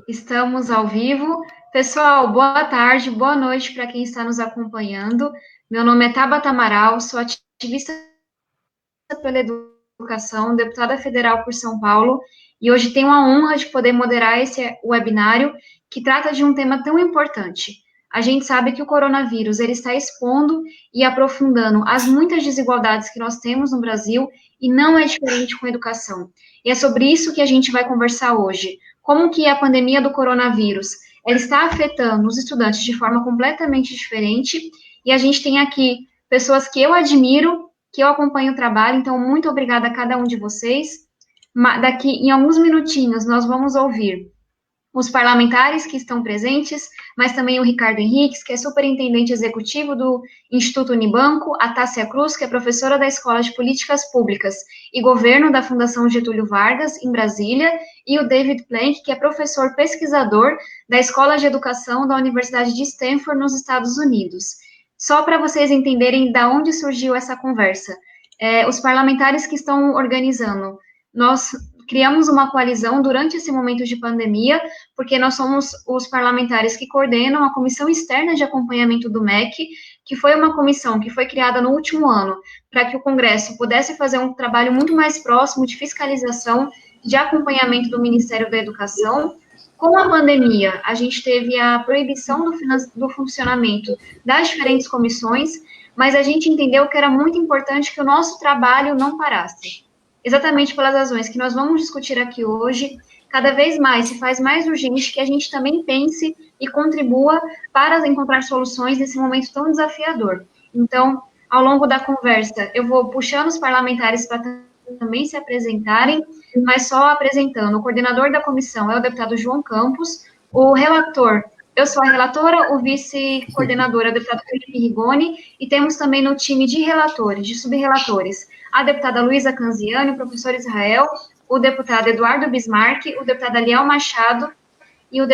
Estamos ao vivo. Pessoal, boa tarde, boa noite para quem está nos acompanhando. Meu nome é Tabata Amaral, sou ativista pela educação, deputada federal por São Paulo, e hoje tenho a honra de poder moderar esse webinário que trata de um tema tão importante. A gente sabe que o coronavírus ele está expondo e aprofundando as muitas desigualdades que nós temos no Brasil e não é diferente com a educação. E é sobre isso que a gente vai conversar hoje. Como que a pandemia do coronavírus ela está afetando os estudantes de forma completamente diferente, e a gente tem aqui pessoas que eu admiro, que eu acompanho o trabalho, então muito obrigada a cada um de vocês. Daqui em alguns minutinhos nós vamos ouvir os parlamentares que estão presentes, mas também o Ricardo Henriques, que é superintendente executivo do Instituto Unibanco, a Tássia Cruz, que é professora da Escola de Políticas Públicas e Governo da Fundação Getúlio Vargas, em Brasília, e o David Plank, que é professor pesquisador da Escola de Educação da Universidade de Stanford, nos Estados Unidos. Só para vocês entenderem de onde surgiu essa conversa. Os parlamentares que estão organizando, nós criamos uma coalizão durante esse momento de pandemia, porque nós somos os parlamentares que coordenam a Comissão Externa de Acompanhamento do MEC, que foi uma comissão que foi criada no último ano, para que o Congresso pudesse fazer um trabalho muito mais próximo de fiscalização, de acompanhamento do Ministério da Educação. Com a pandemia, a gente teve a proibição do funcionamento das diferentes comissões, mas a gente entendeu que era muito importante que o nosso trabalho não parasse. Exatamente pelas razões que nós vamos discutir aqui hoje, cada vez mais se faz mais urgente que a gente também pense e contribua para encontrar soluções nesse momento tão desafiador. Então, ao longo da conversa, eu vou puxando os parlamentares para também se apresentarem, mas só apresentando. O coordenador da comissão é o deputado João Campos, o relator, eu sou a relatora, o vice-coordenador é o deputado Felipe Rigoni, e temos também no time de relatores, de subrelatores, a deputada Luísa Canziani, o professor Israel, o deputado Eduardo Bismarck, o deputado Aliel Machado e o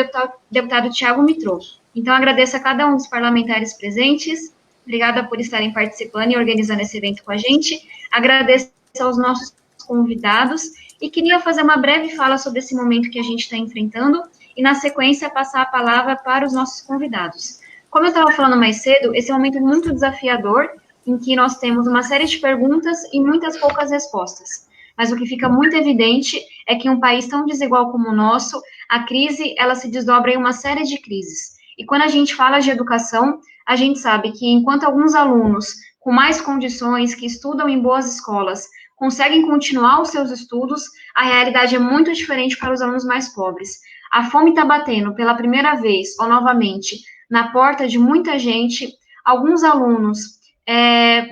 deputado Tiago Mitrô. Então, agradeço a cada um dos parlamentares presentes, obrigada por estarem participando e organizando esse evento com a gente, agradeço aos nossos convidados e queria fazer uma breve fala sobre esse momento que a gente está enfrentando e, na sequência, passar a palavra para os nossos convidados. Como eu estava falando mais cedo, esse é um momento muito desafiador, em que nós temos uma série de perguntas e muitas poucas respostas. Mas o que fica muito evidente é que em um país tão desigual como o nosso, a crise, ela se desdobra em uma série de crises. E quando a gente fala de educação, a gente sabe que enquanto alguns alunos com mais condições, que estudam em boas escolas, conseguem continuar os seus estudos, a realidade é muito diferente para os alunos mais pobres. A fome está batendo pela primeira vez, ou novamente, na porta de muita gente. Alguns alunos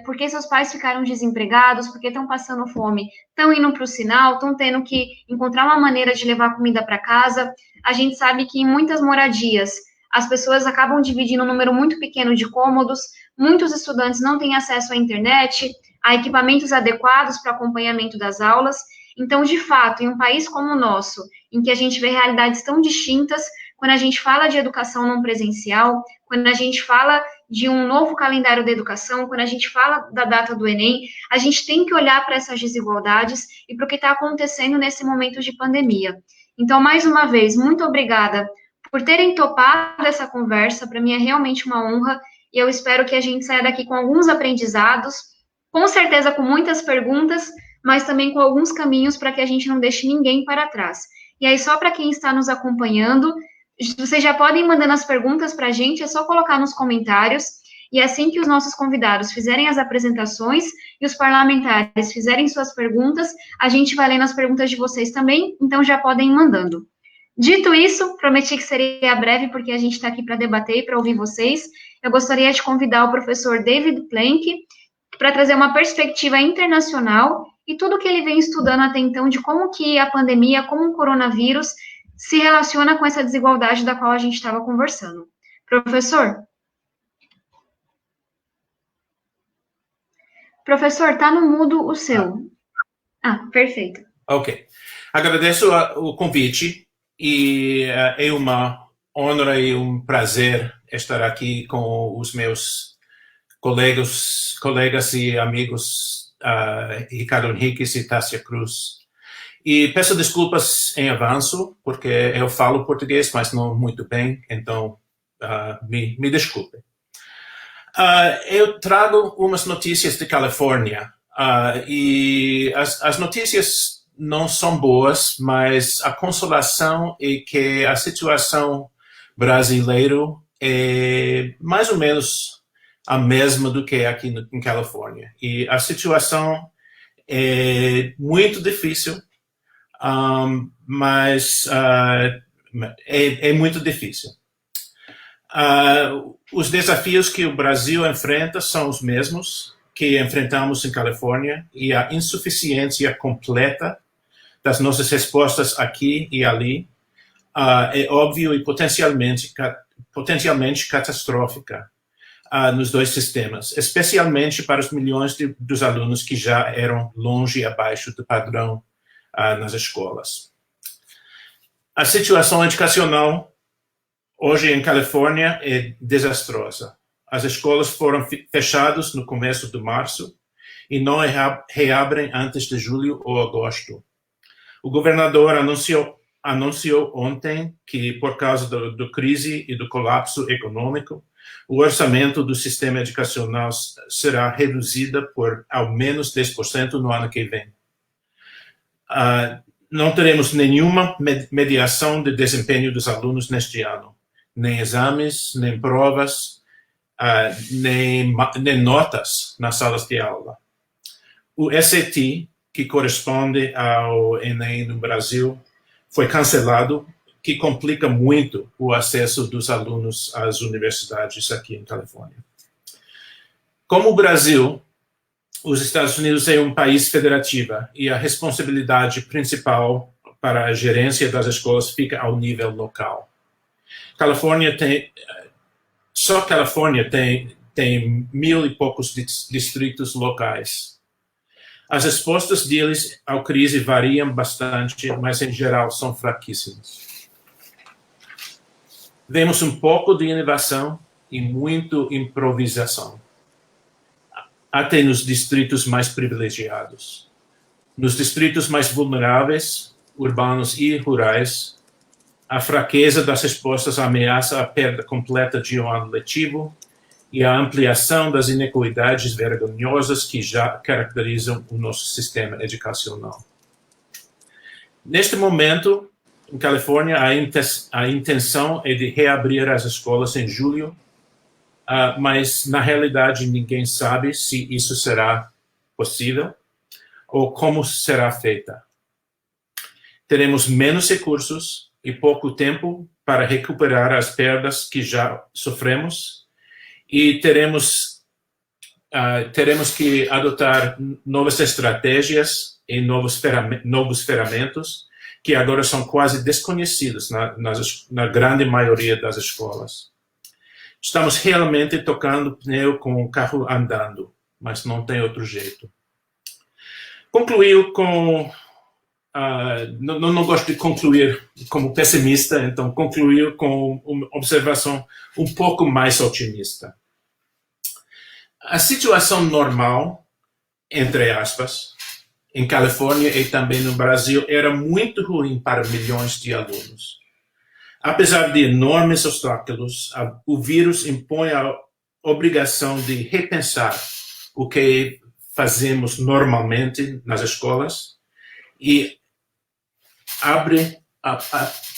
porque seus pais ficaram desempregados, porque estão passando fome, estão indo para o sinal, estão tendo que encontrar uma maneira de levar comida para casa. A gente sabe que em muitas moradias, as pessoas acabam dividindo um número muito pequeno de cômodos, muitos estudantes não têm acesso à internet, a equipamentos adequados para acompanhamento das aulas. Então, de fato, em um país como o nosso, em que a gente vê realidades tão distintas, quando a gente fala de educação não presencial, quando a gente fala de um novo calendário da educação, quando a gente fala da data do Enem, a gente tem que olhar para essas desigualdades e para o que está acontecendo nesse momento de pandemia. Então, mais uma vez, muito obrigada por terem topado essa conversa, para mim é realmente uma honra, e eu espero que a gente saia daqui com alguns aprendizados, com certeza com muitas perguntas, mas também com alguns caminhos para que a gente não deixe ninguém para trás. E aí, só para quem está nos acompanhando, vocês já podem ir mandando as perguntas para a gente, é só colocar nos comentários, e assim que os nossos convidados fizerem as apresentações e os parlamentares fizerem suas perguntas, a gente vai lendo as perguntas de vocês também, então já podem ir mandando. Dito isso, prometi que seria breve, porque a gente está aqui para debater e para ouvir vocês. Eu gostaria de convidar o professor David Plank para trazer uma perspectiva internacional e tudo que ele vem estudando até então de como que a pandemia, como o coronavírus, se relaciona com essa desigualdade da qual a gente estava conversando. Professor? Professor, está no mudo o seu. Ah, perfeito. Ok. Agradeço o convite e é uma honra e um prazer estar aqui com os meus colegas e amigos Ricardo Henriques e Tássia Cruz. E peço desculpas em avanço, porque eu falo português, mas não muito bem, então me desculpe. Eu trago umas notícias de Califórnia, e as notícias não são boas, mas a consolação é que a situação brasileira é mais ou menos a mesma do que aqui em Califórnia. E a situação é muito difícil, mas é muito difícil. Os desafios que o Brasil enfrenta são os mesmos que enfrentamos em Califórnia, e a insuficiência completa das nossas respostas aqui e ali é óbvio e potencialmente catastrófica nos dois sistemas, especialmente para os milhões dos alunos que já eram longe e abaixo do padrão nas escolas. A situação educacional hoje em Califórnia é desastrosa. As escolas foram fechadas no começo de março e não reabrem antes de julho ou agosto. O governador anunciou ontem que, por causa da crise e do colapso econômico, o orçamento do sistema educacional será reduzido por ao menos 10% no ano que vem. Não teremos nenhuma mediação de desempenho dos alunos neste ano, nem exames, nem provas, nem notas nas salas de aula. O SAT, que corresponde ao Enem no Brasil, foi cancelado, que complica muito o acesso dos alunos às universidades aqui em Califórnia. Como o Brasil, os Estados Unidos é um país federativo e a responsabilidade principal para a gerência das escolas fica ao nível local. Só Califórnia tem 1.000 e poucos distritos locais. As respostas deles à crise variam bastante, mas em geral são fraquíssimas. Vemos um pouco de inovação e muito improvisação, até nos distritos mais privilegiados. Nos distritos mais vulneráveis, urbanos e rurais, a fraqueza das respostas ameaça a perda completa de um ano letivo e a ampliação das inequidades vergonhosas que já caracterizam o nosso sistema educacional. Neste momento, em Califórnia, a intenção é de reabrir as escolas em julho, mas, na realidade, ninguém sabe se isso será possível ou como será feita. Teremos menos recursos e pouco tempo para recuperar as perdas que já sofremos, e teremos que adotar novas estratégias e novos ferramentas que agora são quase desconhecidos na grande maioria das escolas. Estamos realmente tocando pneu com o carro andando, mas não tem outro jeito. Concluiu com... não gosto de concluir como pessimista, então concluiu com uma observação um pouco mais otimista. A situação normal, entre aspas, em Califórnia e também no Brasil, era muito ruim para milhões de alunos. Apesar de enormes obstáculos, o vírus impõe a obrigação de repensar o que fazemos normalmente nas escolas e abre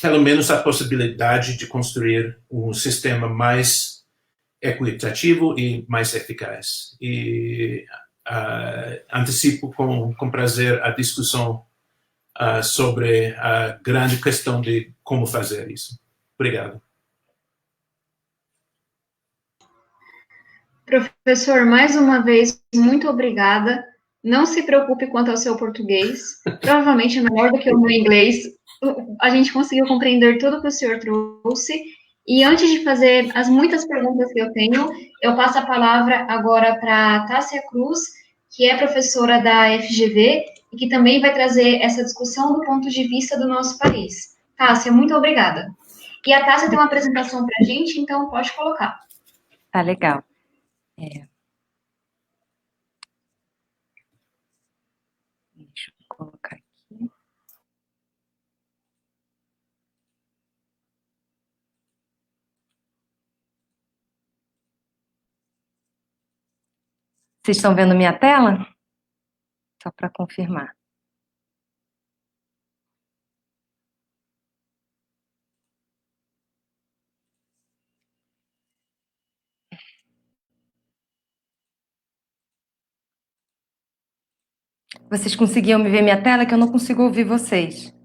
pelo menos a possibilidade de construir um sistema mais equitativo e mais eficaz. E antecipo com prazer a discussão sobre a grande questão de como fazer isso. Obrigado. Professor, mais uma vez, muito obrigada. Não se preocupe quanto ao seu português, provavelmente melhor do que o meu inglês. A gente conseguiu compreender tudo que o senhor trouxe. E antes de fazer as muitas perguntas que eu tenho, eu passo a palavra agora para a Tássia Cruz, que é professora da FGV e que também vai trazer essa discussão do ponto de vista do nosso país. Tássia, muito obrigada. E a Tássia tem uma apresentação para a gente, então pode colocar. Tá legal. Deixa eu colocar aqui. Vocês estão vendo minha tela? Só para confirmar. Vocês conseguiam me ver minha tela, que eu não consigo ouvir vocês.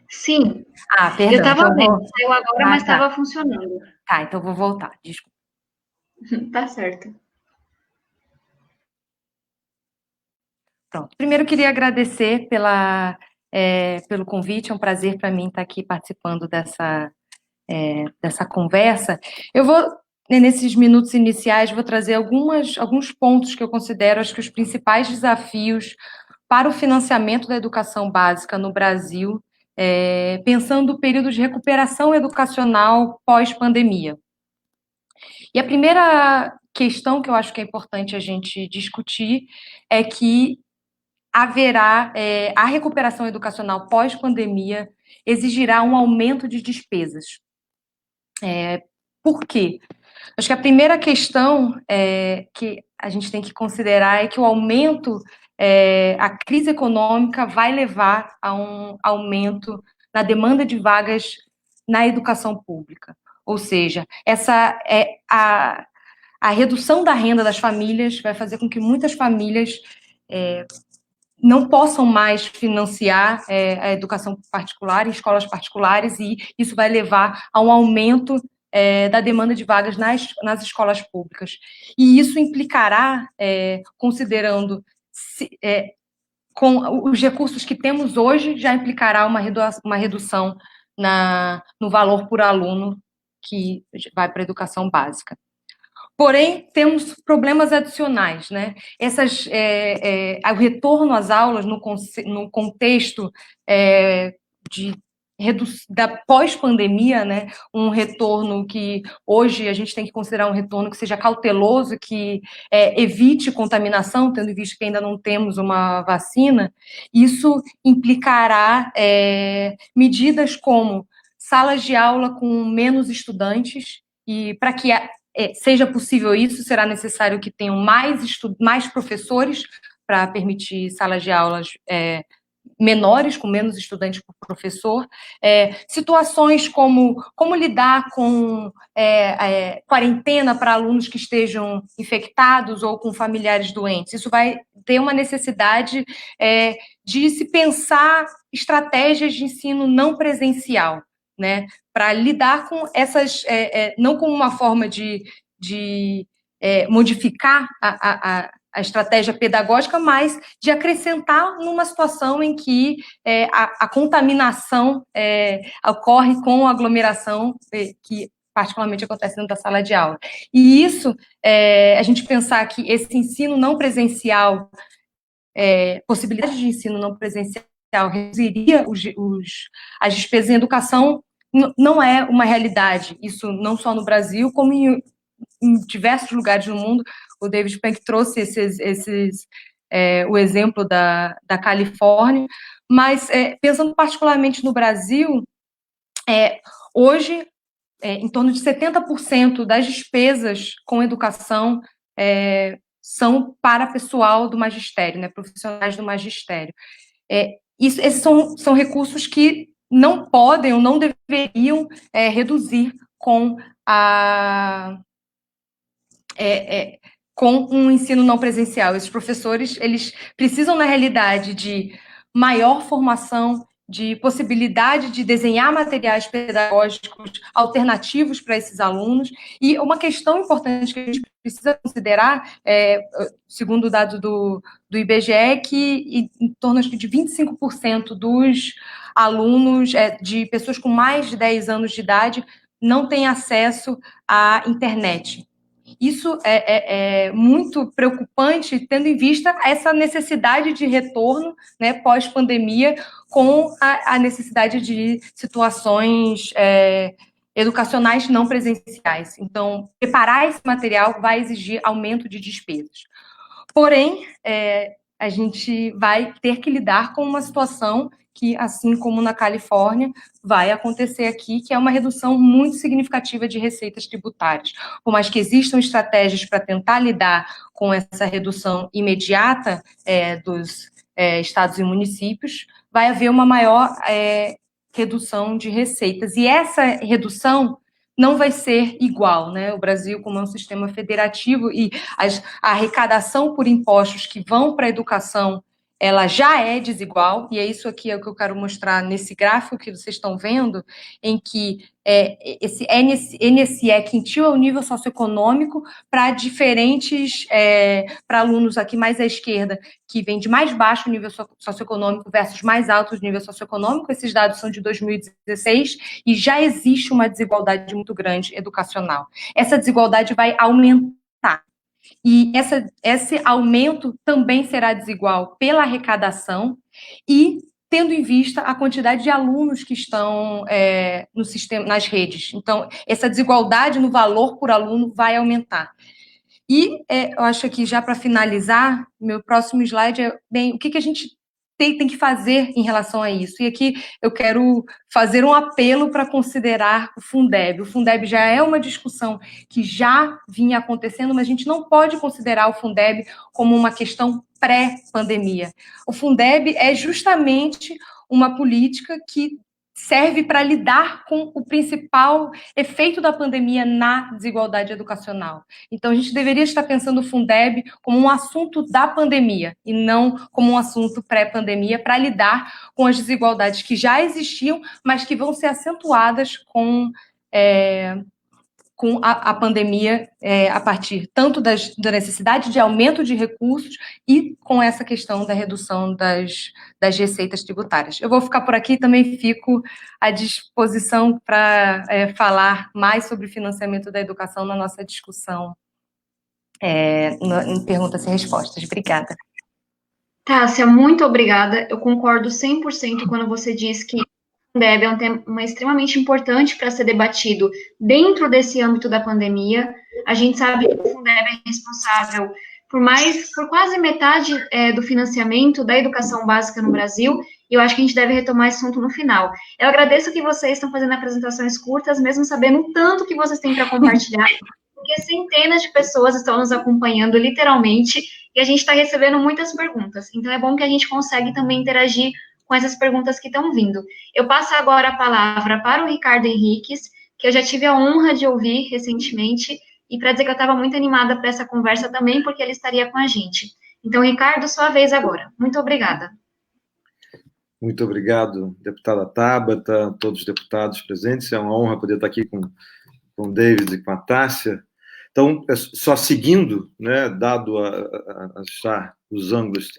Sim. Perdão. Eu estava vendo, saiu agora, mas tá. estava funcionando. Tá, então vou voltar, desculpa. Tá certo. Pronto. Primeiro, queria agradecer pelo convite, é um prazer para mim estar aqui participando dessa conversa. Eu vou, nesses minutos iniciais, vou trazer alguns pontos que eu considero, acho que os principais desafios para o financiamento da educação básica no Brasil, pensando o período de recuperação educacional pós-pandemia. E a primeira questão que eu acho que é importante a gente discutir é que haverá, a recuperação educacional pós-pandemia exigirá um aumento de despesas. Por quê? Acho que a primeira questão que a gente tem que considerar é que o aumento, a crise econômica vai levar a um aumento na demanda de vagas na educação pública. Ou seja, a redução da renda das famílias vai fazer com que muitas famílias não possam mais financiar a educação particular em escolas particulares, e isso vai levar a um aumento da demanda de vagas nas escolas públicas. E isso implicará, considerando com os recursos que temos hoje, já implicará uma redução no valor por aluno que vai para a educação básica. Porém, temos problemas adicionais, né? O retorno às aulas no contexto da pós-pandemia, né? Um retorno que hoje a gente tem que considerar um retorno que seja cauteloso, que evite contaminação, tendo em vista que ainda não temos uma vacina. Isso implicará medidas como salas de aula com menos estudantes, e para que seja possível isso, será necessário que tenham mais professores para permitir salas de aulas menores, com menos estudantes por professor. Situações como lidar com quarentena para alunos que estejam infectados ou com familiares doentes. Isso vai ter uma necessidade de se pensar estratégias de ensino não presencial, né, para lidar com essas, não como uma forma de modificar a estratégia pedagógica, mas de acrescentar numa situação em que a contaminação ocorre com a aglomeração que particularmente acontece dentro da sala de aula. E isso, a gente pensar que esse ensino não presencial, possibilidade de ensino não presencial reduziria as despesas em educação, não é uma realidade. Isso não só no Brasil, como em diversos lugares do mundo. O David Penck trouxe o exemplo da Califórnia, mas pensando particularmente no Brasil, hoje, em torno de 70% das despesas com educação são para pessoal do magistério, né, profissionais do magistério. Esses são recursos que não podem ou não deveriam reduzir com com um ensino não presencial. Esses professores, eles precisam, na realidade, de maior formação, de possibilidade de desenhar materiais pedagógicos alternativos para esses alunos. E uma questão importante que a gente precisa considerar, segundo o dado do IBGE, é que em torno de 25% dos alunos, de pessoas com mais de 10 anos de idade, não têm acesso à internet. Isso é muito preocupante, tendo em vista essa necessidade de retorno, né, pós-pandemia, com a necessidade de situações educacionais não presenciais. Então, preparar esse material vai exigir aumento de despesas. Porém, a gente vai ter que lidar com uma situação que, assim como na Califórnia, vai acontecer aqui, que é uma redução muito significativa de receitas tributárias. Por mais que existam estratégias para tentar lidar com essa redução imediata dos estados e municípios, vai haver uma maior redução de receitas. E essa redução não vai ser igual, né? O Brasil, como é um sistema federativo, e a arrecadação por impostos que vão para a educação, ela já é desigual, e é isso aqui o que eu quero mostrar nesse gráfico que vocês estão vendo, em que esse NSE quintil é o nível socioeconômico para diferentes, para alunos aqui mais à esquerda, que vem de mais baixo nível socioeconômico versus mais alto nível socioeconômico. Esses dados são de 2016 e já existe uma desigualdade muito grande educacional. Essa desigualdade vai aumentar. E esse aumento também será desigual pela arrecadação e tendo em vista a quantidade de alunos que estão no sistema, nas redes. Então, essa desigualdade no valor por aluno vai aumentar. E eu acho que, já para finalizar, meu próximo slide é o que a gente tem que fazer em relação a isso. E aqui eu quero fazer um apelo para considerar o Fundeb. O Fundeb já é uma discussão que já vinha acontecendo, mas a gente não pode considerar o Fundeb como uma questão pré-pandemia. O Fundeb é justamente uma política que serve para lidar com o principal efeito da pandemia na desigualdade educacional. Então, a gente deveria estar pensando o Fundeb como um assunto da pandemia e não como um assunto pré-pandemia, para lidar com as desigualdades que já existiam, mas que vão ser acentuadas com a pandemia, a partir tanto da necessidade de aumento de recursos e com essa questão da redução das receitas tributárias. Eu vou ficar por aqui, também fico à disposição para falar mais sobre financiamento da educação na nossa discussão em perguntas e respostas. Obrigada. Tássia, muito obrigada. Eu concordo 100% quando você diz que Fundeb é um tema extremamente importante para ser debatido dentro desse âmbito da pandemia. A gente sabe que o Fundeb é responsável por quase metade do financiamento da educação básica no Brasil, e eu acho que a gente deve retomar esse assunto no final. Eu agradeço que vocês estão fazendo apresentações curtas, mesmo sabendo o tanto que vocês têm para compartilhar, porque centenas de pessoas estão nos acompanhando, literalmente, e a gente está recebendo muitas perguntas. Então, é bom que a gente consegue também interagir com essas perguntas que estão vindo. Eu passo agora a palavra para o Ricardo Henriques, que eu já tive a honra de ouvir recentemente, e para dizer que eu estava muito animada para essa conversa também, porque ele estaria com a gente. Então, Ricardo, sua vez agora. Muito obrigada. Muito obrigado, deputada Tabata, todos os deputados presentes. É uma honra poder estar aqui com o David e com a Tássia. Então, só seguindo, né, dado a já os ângulos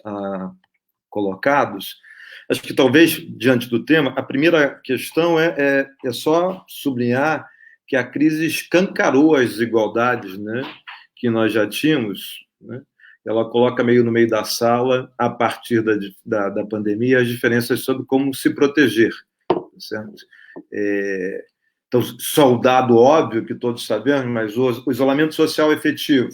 colocados, acho que talvez, diante do tema, a primeira questão é só sublinhar que a crise escancarou as desigualdades, né, que nós já tínhamos, né? Ela coloca meio no meio da sala, a partir da pandemia, as diferenças sobre como se proteger, certo? Então, só o dado óbvio que todos sabemos, mas o isolamento social efetivo,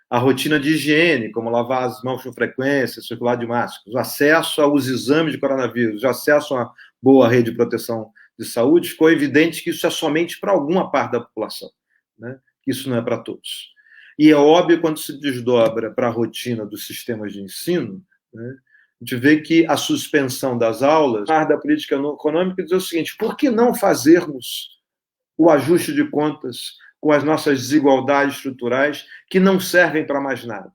a rotina de higiene, como lavar as mãos com frequência, circular de máscaras, o acesso aos exames de coronavírus, o acesso a uma boa rede de proteção de saúde, ficou evidente que isso é somente para alguma parte da população, né? Isso não é para todos. E é óbvio, quando se desdobra para a rotina dos sistemas de ensino, né, a gente vê que a suspensão das aulas, a da política econômica, diz o seguinte: por que não fazermos o ajuste de contas com as nossas desigualdades estruturais que não servem para mais nada?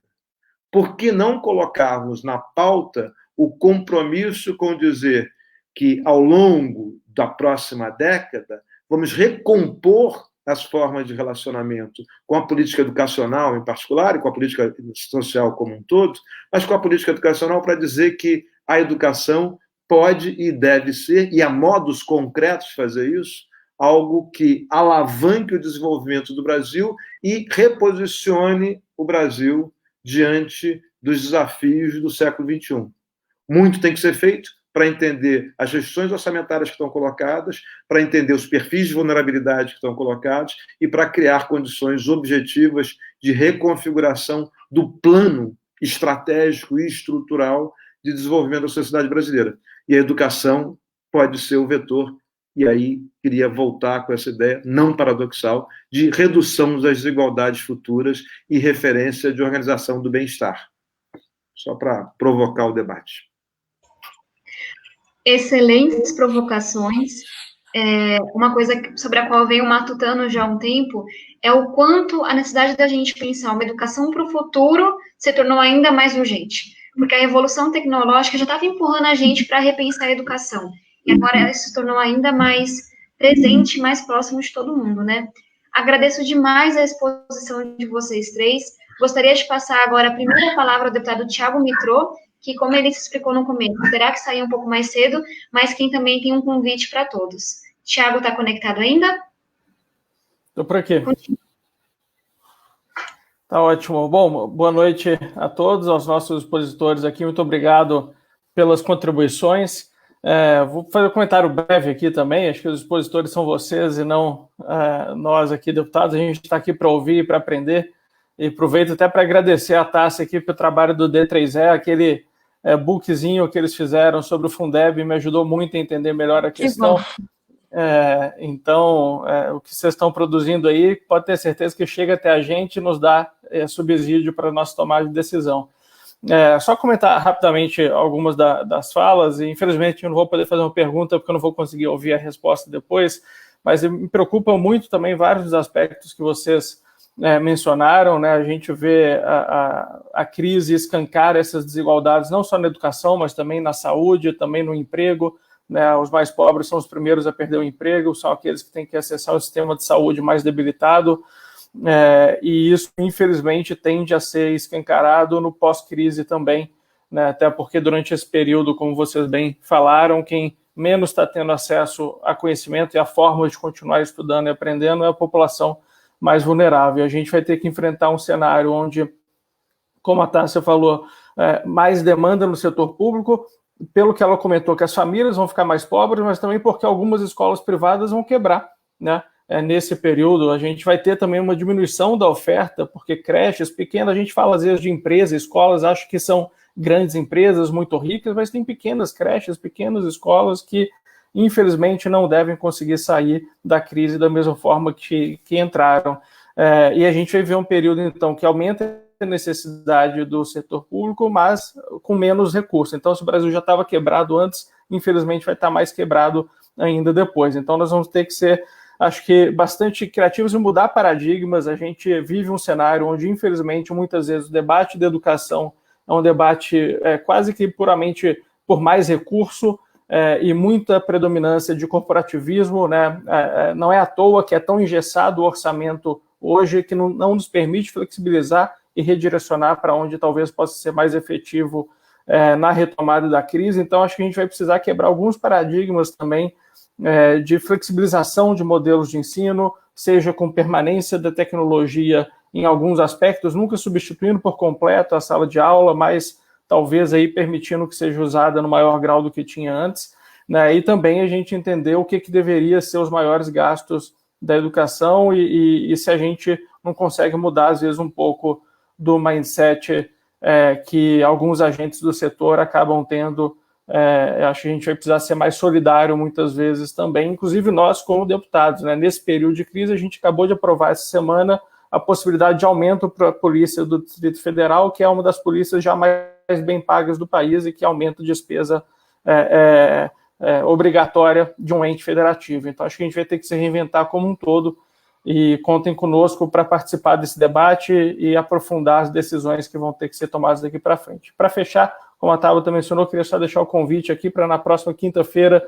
Por que não colocarmos na pauta o compromisso com dizer que, ao longo da próxima década, vamos recompor as formas de relacionamento com a política educacional, em particular, e com a política social como um todo, mas com a política educacional para dizer que a educação pode e deve ser, e há modos concretos de fazer isso, algo que alavanque o desenvolvimento do Brasil e reposicione o Brasil diante dos desafios do século XXI. Muito tem que ser feito para entender as restrições orçamentárias que estão colocadas, para entender os perfis de vulnerabilidade que estão colocados e para criar condições objetivas de reconfiguração do plano estratégico e estrutural de desenvolvimento da sociedade brasileira. e a educação pode ser o vetor. E aí queria voltar com essa ideia não paradoxal de redução das desigualdades futuras e referência de organização do bem-estar. Só para provocar o debate. Excelentes provocações. Uma coisa sobre a qual eu venho matutando já há um tempo é o quanto a necessidade da gente pensar uma educação para o futuro se tornou ainda mais urgente. Porque a evolução tecnológica já estava empurrando a gente para repensar a educação. E agora ela se tornou ainda mais presente, mais próximo de todo mundo, né? Agradeço demais a exposição de vocês três. Gostaria de passar agora a primeira palavra ao deputado Thiago Mitrô, que, como ele se explicou no começo, terá que sair um pouco mais cedo, mas quem também tem um convite para todos. Thiago, está conectado ainda? Estou por aqui. Tá ótimo. Bom, boa noite a todos, aos nossos expositores aqui. Muito obrigado pelas contribuições. Vou fazer um comentário breve aqui também. Acho que os expositores são vocês e não nós aqui, deputados. A gente está aqui para ouvir e para aprender. E aproveito até para agradecer a Tássia aqui pelo trabalho do D3E, aquele bookzinho que eles fizeram sobre o Fundeb me ajudou muito a entender melhor a questão. Então, o que vocês estão produzindo aí, pode ter certeza que chega até a gente e nos dá subsídio para a nossa tomada de decisão. Só comentar rapidamente algumas das falas, e infelizmente eu não vou poder fazer uma pergunta porque eu não vou conseguir ouvir a resposta depois, mas me preocupam muito também vários dos aspectos que vocês mencionaram, né? A gente vê a crise escancar essas desigualdades, não só na educação, mas também na saúde, também no emprego, né? Os mais pobres são os primeiros a perder o emprego, são aqueles que têm que acessar o sistema de saúde mais debilitado, e isso, infelizmente, tende a ser escancarado no pós-crise também, né? Até porque durante esse período, como vocês bem falaram, quem menos está tendo acesso a conhecimento e a forma de continuar estudando e aprendendo é a população mais vulnerável. A gente vai ter que enfrentar um cenário onde, como a Tássia falou, mais demanda no setor público, pelo que ela comentou, que as famílias vão ficar mais pobres, mas também porque algumas escolas privadas vão quebrar, né? Nesse período, a gente vai ter também uma diminuição da oferta, porque creches pequenas, a gente fala às vezes de empresas, escolas, acho que são grandes empresas muito ricas, mas tem pequenas creches, pequenas escolas que infelizmente não devem conseguir sair da crise da mesma forma que entraram. E a gente vai ver um período, então, que aumenta a necessidade do setor público, mas com menos recursos. Então, se o Brasil já estava quebrado antes, infelizmente vai estar mais quebrado ainda depois. Então, nós vamos ter que ser, acho que, bastante criativos e mudar paradigmas. A gente vive um cenário onde, infelizmente, muitas vezes o debate da educação é um debate quase que puramente por mais recurso, e muita predominância de corporativismo, né? Não é à toa que é tão engessado o orçamento hoje que não nos permite flexibilizar e redirecionar para onde talvez possa ser mais efetivo na retomada da crise. Então, acho que a gente vai precisar quebrar alguns paradigmas também de flexibilização de modelos de ensino, seja com permanência da tecnologia em alguns aspectos, nunca substituindo por completo a sala de aula, mas talvez aí permitindo que seja usada no maior grau do que tinha antes, né? E também a gente entender o que deveria ser os maiores gastos da educação e se a gente não consegue mudar, às vezes, um pouco do mindset que alguns agentes do setor acabam tendo. Acho que a gente vai precisar ser mais solidário muitas vezes também, inclusive nós como deputados, né? Nesse período de crise, a gente acabou de aprovar essa semana a possibilidade de aumento para a Polícia do Distrito Federal, que é uma das polícias já mais bem pagas do país e que aumenta a despesa obrigatória de um ente federativo. Então, acho que a gente vai ter que se reinventar como um todo e contem conosco para participar desse debate e aprofundar as decisões que vão ter que ser tomadas daqui para frente. Para fechar, como a Tabata mencionou, queria só deixar o convite aqui para na próxima quinta-feira,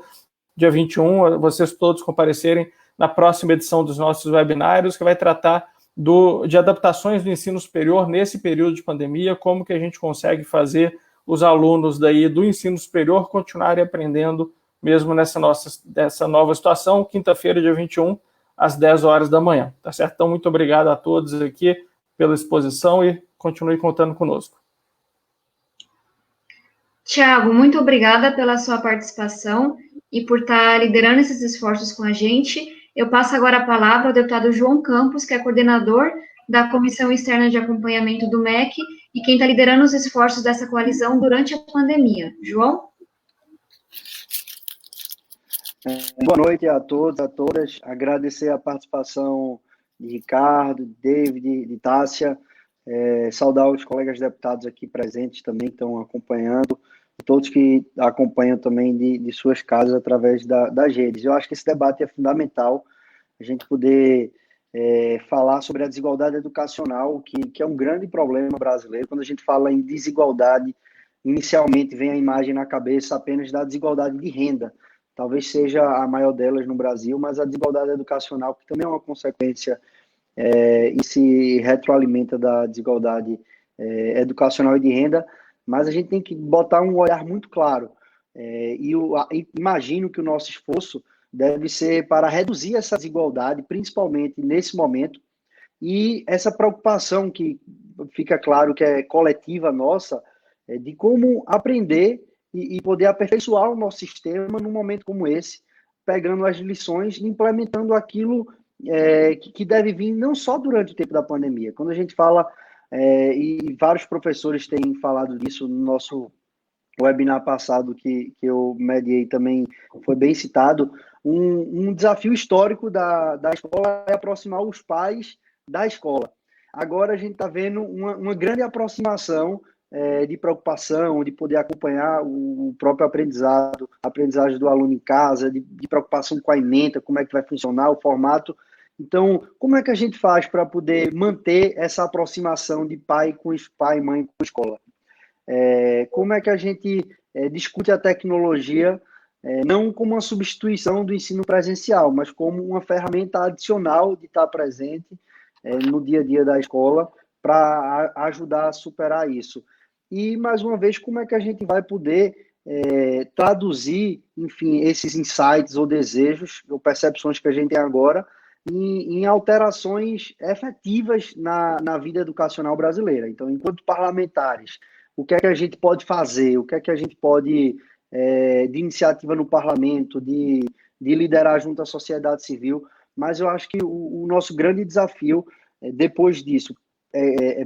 dia 21, vocês todos comparecerem na próxima edição dos nossos webinários, que vai tratar de adaptações do ensino superior nesse período de pandemia, como que a gente consegue fazer os alunos daí do ensino superior continuarem aprendendo mesmo nessa nova situação, quinta-feira, dia 21, às 10 horas da manhã. Tá certo? Então, muito obrigado a todos aqui pela exposição e continue contando conosco. Thiago, muito obrigada pela sua participação e por estar liderando esses esforços com a gente. Eu passo agora a palavra ao deputado João Campos, que é coordenador da Comissão Externa de Acompanhamento do MEC e quem está liderando os esforços dessa coalizão durante a pandemia. João? Boa noite a todos, a todas. Agradecer a participação de Ricardo, de David, de Tássia. Saudar os colegas deputados aqui presentes também que estão acompanhando, e todos que acompanham também de suas casas através das redes. Eu acho que esse debate é fundamental, a gente poder falar sobre a desigualdade educacional, que é um grande problema brasileiro. Quando a gente fala em desigualdade, inicialmente vem a imagem na cabeça apenas da desigualdade de renda. Talvez seja a maior delas no Brasil, mas a desigualdade educacional, que também é uma consequência e se retroalimenta da desigualdade educacional e de renda, mas a gente tem que botar um olhar muito claro. E imagino que o nosso esforço deve ser para reduzir essa desigualdade, principalmente nesse momento, e essa preocupação que fica claro que é coletiva nossa, de como aprender e poder aperfeiçoar o nosso sistema num momento como esse, pegando as lições e implementando aquilo que deve vir não só durante o tempo da pandemia. Quando a gente fala, e vários professores têm falado disso no nosso webinar passado, que eu mediei também, foi bem citado, um desafio histórico da escola é aproximar os pais da escola. Agora a gente está vendo uma grande aproximação de preocupação, de poder acompanhar o próprio aprendizado, a aprendizagem do aluno em casa, de preocupação com a ementa, como é que vai funcionar o formato. Então, como é que a gente faz para poder manter essa aproximação de pai e mãe com a escola? Como é que a gente discute a tecnologia não como uma substituição do ensino presencial, mas como uma ferramenta adicional de estar presente no dia a dia da escola para ajudar a superar isso? E, mais uma vez, como é que a gente vai poder traduzir, enfim, esses insights ou desejos ou percepções que a gente tem agora em alterações efetivas na vida educacional brasileira? Então, enquanto parlamentares, o que é que a gente pode fazer? O que é que a gente pode, de iniciativa no parlamento, de liderar junto à sociedade civil? Mas eu acho que o nosso grande desafio, depois disso,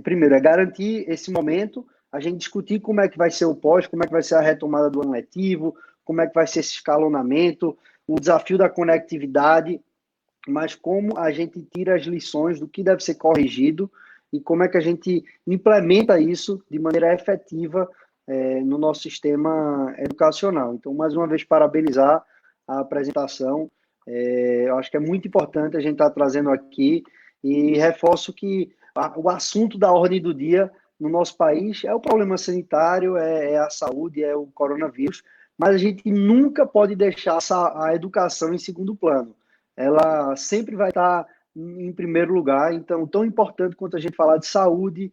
primeiro, é garantir esse momento, a gente discutir como é que vai ser o pós, como é que vai ser a retomada do ano letivo, como é que vai ser esse escalonamento, o desafio da conectividade, mas como a gente tira as lições do que deve ser corrigido e como é que a gente implementa isso de maneira efetiva no nosso sistema educacional. Então, mais uma vez, parabenizar a apresentação. Eu acho que é muito importante a gente estar trazendo aqui e reforço que o assunto da ordem do dia no nosso país é o problema sanitário, é a saúde, é o coronavírus, mas a gente nunca pode deixar a educação em segundo plano. Ela sempre vai estar em primeiro lugar. Então, tão importante quanto a gente falar de saúde,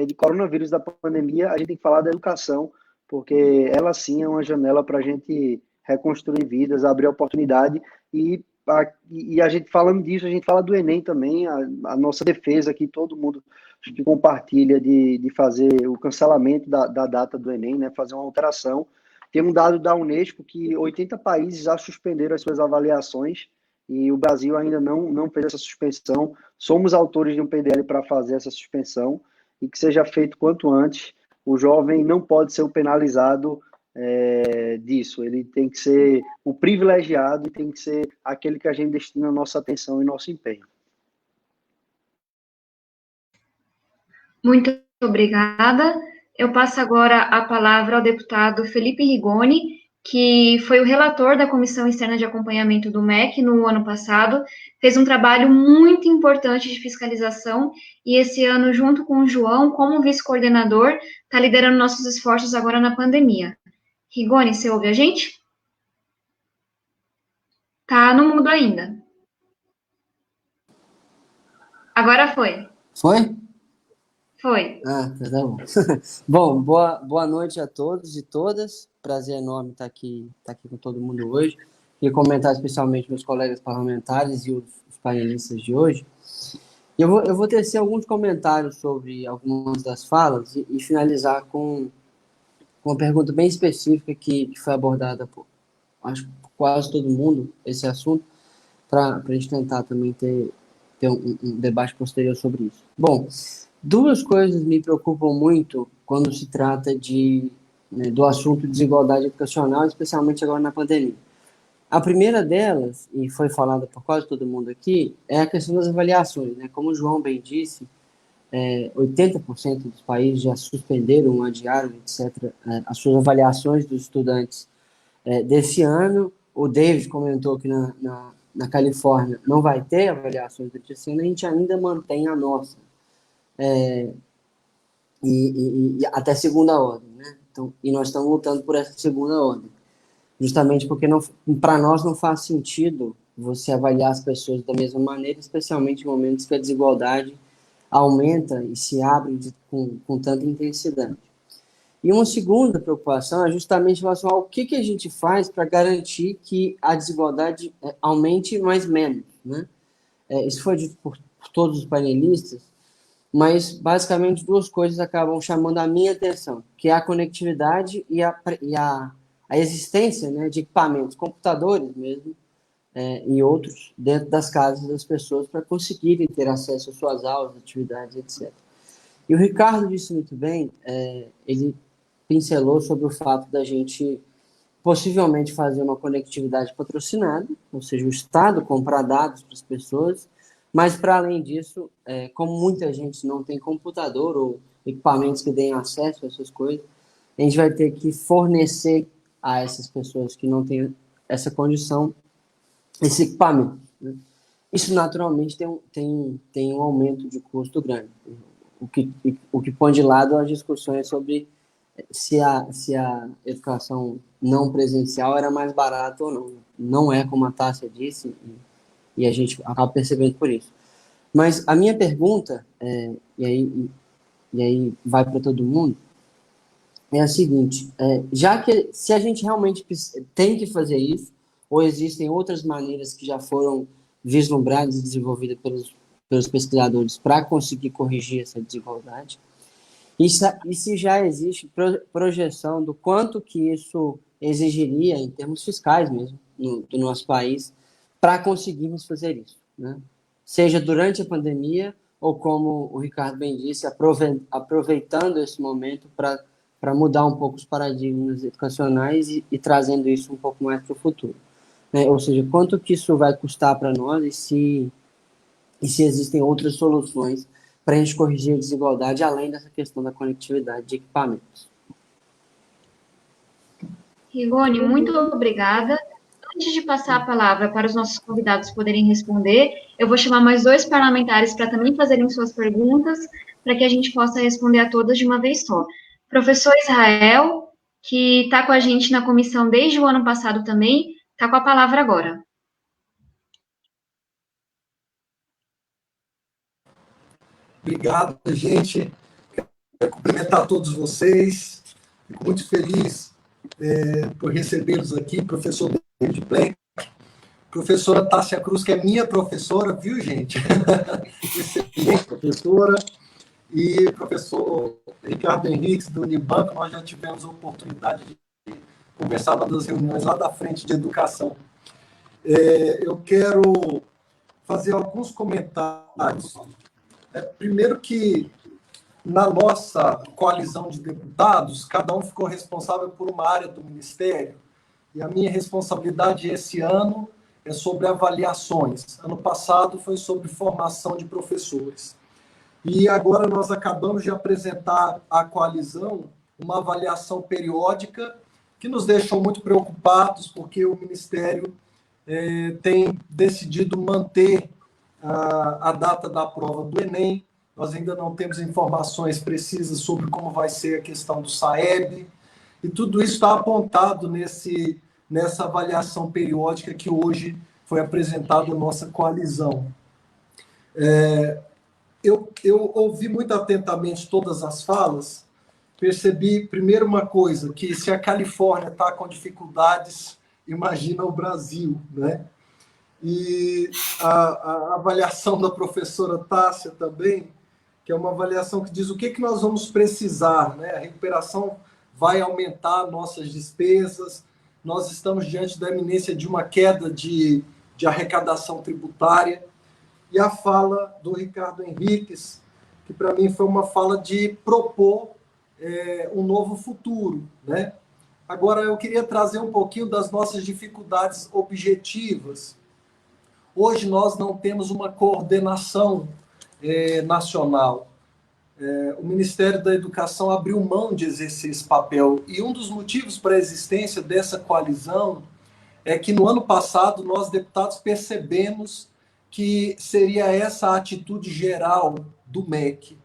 de coronavírus, da pandemia, a gente tem que falar da educação, porque ela sim é uma janela para a gente reconstruir vidas, abrir oportunidade. E a gente falando disso, a gente fala do Enem também, a nossa defesa aqui, todo mundo que compartilha de fazer o cancelamento da data do Enem, né, fazer uma alteração. Tem um dado da Unesco que 80 países já suspenderam as suas avaliações e o Brasil ainda não fez essa suspensão. Somos autores de um PDL para fazer essa suspensão e que seja feito quanto antes. O jovem não pode ser o penalizado disso, ele tem que ser o privilegiado e tem que ser aquele que a gente destina a nossa atenção e nosso empenho. Muito obrigada. Eu passo agora a palavra ao deputado Felipe Rigoni, que foi o relator da Comissão Externa de Acompanhamento do MEC no ano passado, fez um trabalho muito importante de fiscalização e esse ano, junto com o João, como vice-coordenador, está liderando nossos esforços agora na pandemia. Rigoni, você ouve a gente? Tá no mudo ainda. Agora foi. Foi? Foi. Ah, tá bom. Bom, boa noite a todos e todas. Prazer enorme estar aqui com todo mundo hoje. Queria comentar especialmente meus colegas parlamentares e os painelistas de hoje. Eu vou tecer alguns comentários sobre algumas das falas e finalizar com uma pergunta bem específica que foi abordada por, acho, quase todo mundo, esse assunto, para a gente tentar também ter um debate posterior sobre isso. Bom, duas coisas me preocupam muito quando se trata do assunto de desigualdade educacional, especialmente agora na pandemia. A primeira delas, e foi falada por quase todo mundo aqui, é a questão das avaliações, né? Como o João bem disse, 80% dos países já suspenderam, adiaram, etc., as suas avaliações dos estudantes desse ano. O David comentou que na Califórnia não vai ter avaliações durante esse ano, a gente ainda mantém a nossa, e até segunda ordem, né? Então, e nós estamos lutando por essa segunda ordem, justamente porque para nós não faz sentido você avaliar as pessoas da mesma maneira, especialmente em momentos que a desigualdade aumenta e se abre com tanta intensidade. E uma segunda preocupação é justamente em relação ao que a gente faz para garantir que a desigualdade aumente mais menos, né? Isso foi dito por todos os panelistas, mas basicamente duas coisas acabam chamando a minha atenção, que é a conectividade e a existência, né, de equipamentos, computadores mesmo, e outros dentro das casas das pessoas para conseguirem ter acesso às suas aulas, atividades, etc. E o Ricardo disse muito bem, ele pincelou sobre o fato da gente possivelmente fazer uma conectividade patrocinada, ou seja, o Estado comprar dados para as pessoas, mas para além disso, como muita gente não tem computador ou equipamentos que deem acesso a essas coisas, a gente vai ter que fornecer a essas pessoas que não têm essa condição esse equipamento, né? Isso naturalmente tem um aumento de custo grande, o que põe de lado as discussões sobre se a educação não presencial era mais barata ou não. Não é como a Tássia disse, e a gente acaba percebendo por isso. Mas a minha pergunta, e aí vai para todo mundo, é a seguinte: já que se a gente realmente tem que fazer isso, ou existem outras maneiras que já foram vislumbradas e desenvolvidas pelos pesquisadores para conseguir corrigir essa desigualdade, e se já existe projeção do quanto que isso exigiria, em termos fiscais mesmo, do nosso país, para conseguirmos fazer isso, né? Seja durante a pandemia, ou como o Ricardo bem disse, aproveitando esse momento para mudar um pouco os paradigmas educacionais e trazendo isso um pouco mais para o futuro, né? Ou seja, quanto que isso vai custar para nós e se existem outras soluções para a gente corrigir a desigualdade, além dessa questão da conectividade de equipamentos. Rigoni, muito obrigada. Antes de passar a palavra para os nossos convidados poderem responder, eu vou chamar mais 2 parlamentares para também fazerem suas perguntas, para que a gente possa responder a todas de uma vez só. Professor Israel, que está com a gente na comissão desde o ano passado também, está com a palavra agora. Obrigado, gente. Quero cumprimentar todos vocês. Fico muito feliz por recebê-los aqui, professor David Blank, professora Tássia Cruz, que é minha professora, viu, gente? Excelente professora. E professor Ricardo Henriques, do Unibanco, nós já tivemos a oportunidade de conversar nas reuniões lá da frente de educação. Eu quero fazer alguns comentários. Primeiro que, na nossa coalizão de deputados, cada um ficou responsável por uma área do Ministério, e a minha responsabilidade esse ano é sobre avaliações. Ano passado foi sobre formação de professores. E agora nós acabamos de apresentar à coalizão uma avaliação periódica que nos deixou muito preocupados, porque o Ministério tem decidido manter a data da prova do Enem. Nós ainda não temos informações precisas sobre como vai ser a questão do SAEB, e tudo isso está apontado nessa avaliação periódica que hoje foi apresentada à nossa coalizão. Eu ouvi muito atentamente todas as falas, percebi, primeiro, uma coisa, que se a Califórnia está com dificuldades, imagina o Brasil, né? E a avaliação da professora Tássia também, que é uma avaliação que diz o que nós vamos precisar, né? A recuperação vai aumentar nossas despesas, nós estamos diante da iminência de uma queda de arrecadação tributária. E a fala do Ricardo Henriques, que para mim foi uma fala de propor um novo futuro, né? Agora, eu queria trazer um pouquinho das nossas dificuldades objetivas. Hoje, nós não temos uma coordenação nacional. O Ministério da Educação abriu mão de exercer esse papel. E um dos motivos para a existência dessa coalizão é que, no ano passado, nós, deputados, percebemos que seria essa a atitude geral do MEC.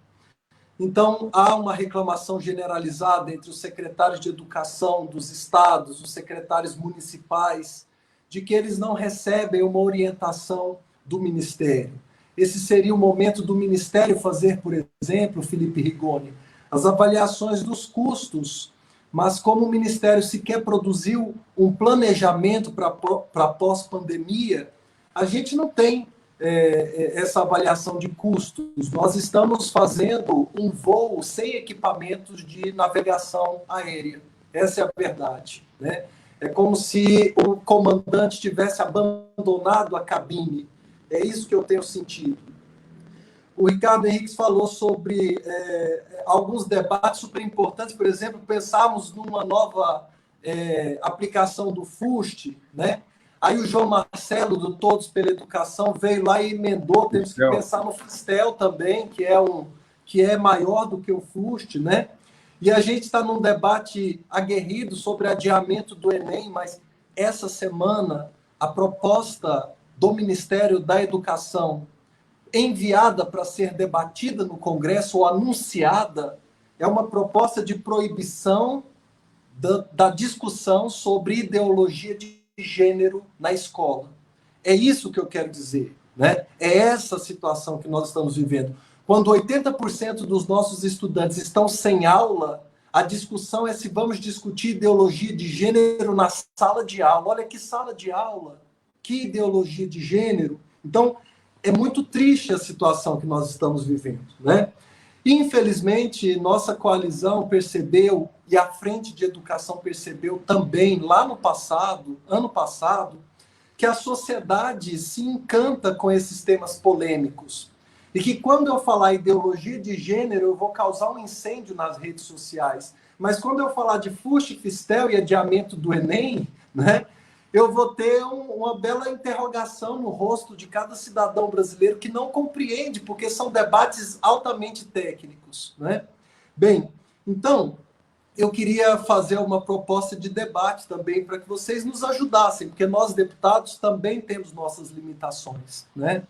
Então, há uma reclamação generalizada entre os secretários de educação dos estados, os secretários municipais, de que eles não recebem uma orientação do Ministério. Esse seria o momento do Ministério fazer, por exemplo, Felipe Rigoni, as avaliações dos custos, mas como o Ministério sequer produziu um planejamento para pós-pandemia, a gente não tem essa avaliação de custos. Nós estamos fazendo um voo sem equipamentos de navegação aérea. Essa é a verdade, né? É como se o comandante tivesse abandonado a cabine. É isso que eu tenho sentido. O Ricardo Henriques falou sobre alguns debates super importantes, por exemplo, pensarmos numa nova aplicação do FUST, né? Aí o João Marcelo, do Todos pela Educação, veio lá e emendou, temos que pensar no FUSTEL também, que é maior do que o FUST, né? E a gente está num debate aguerrido sobre adiamento do Enem, mas essa semana a proposta do Ministério da Educação enviada para ser debatida no Congresso ou anunciada é uma proposta de proibição da discussão sobre ideologia de gênero na escola. É isso que eu quero dizer, né? É essa situação que nós estamos vivendo. Quando 80% dos nossos estudantes estão sem aula, a discussão é se vamos discutir ideologia de gênero na sala de aula. Olha que sala de aula, que ideologia de gênero. Então, é muito triste a situação que nós estamos vivendo, né? Infelizmente, nossa coalizão percebeu, e a Frente de Educação percebeu também, lá no passado, ano passado, que a sociedade se encanta com esses temas polêmicos. E que quando eu falar ideologia de gênero, eu vou causar um incêndio nas redes sociais. Mas quando eu falar de FUST, FISTEL e adiamento do Enem, né, eu vou ter uma bela interrogação no rosto de cada cidadão brasileiro que não compreende, porque são debates altamente técnicos, né? Bem, então, eu queria fazer uma proposta de debate também para que vocês nos ajudassem, porque nós, deputados, também temos nossas limitações, né?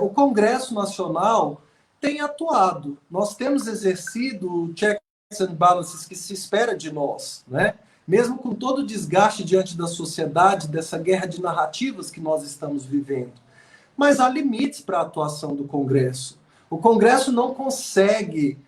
O Congresso Nacional tem atuado, nós temos exercido checks and balances que se espera de nós, né? Mesmo com todo o desgaste diante da sociedade, dessa guerra de narrativas que nós estamos vivendo. Mas há limites para a atuação do Congresso. O Congresso não consegue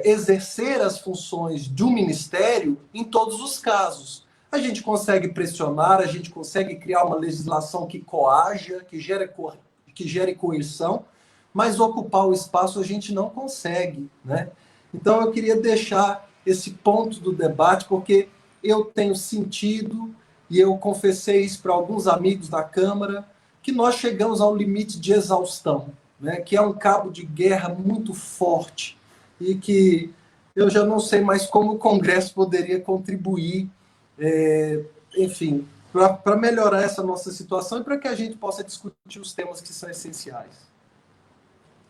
exercer as funções de um ministério em todos os casos. A gente consegue pressionar, a gente consegue criar uma legislação que coaja, que gere coerção, mas ocupar o espaço a gente não consegue, né? Então eu queria deixar esse ponto do debate, porque eu tenho sentido, e eu confessei isso para alguns amigos da Câmara, que nós chegamos ao limite de exaustão, né? Que é um cabo de guerra muito forte, e que eu já não sei mais como o Congresso poderia contribuir, enfim, para melhorar essa nossa situação e para que a gente possa discutir os temas que são essenciais.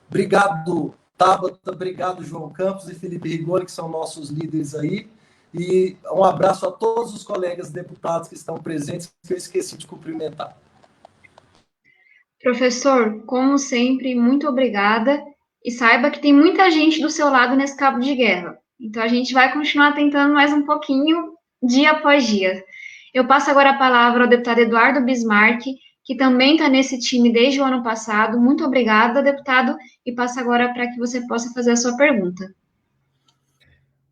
Obrigado, Tabata, obrigado, João Campos e Felipe Rigoni, que são nossos líderes aí, e um abraço a todos os colegas deputados que estão presentes, que eu esqueci de cumprimentar. Professor, como sempre, muito obrigada, e saiba que tem muita gente do seu lado nesse cabo de guerra, então a gente vai continuar tentando mais um pouquinho, dia após dia. Eu passo agora a palavra ao deputado Eduardo Bismarck, que também está nesse time desde o ano passado. Muito obrigada, deputado, e passo agora para que você possa fazer a sua pergunta.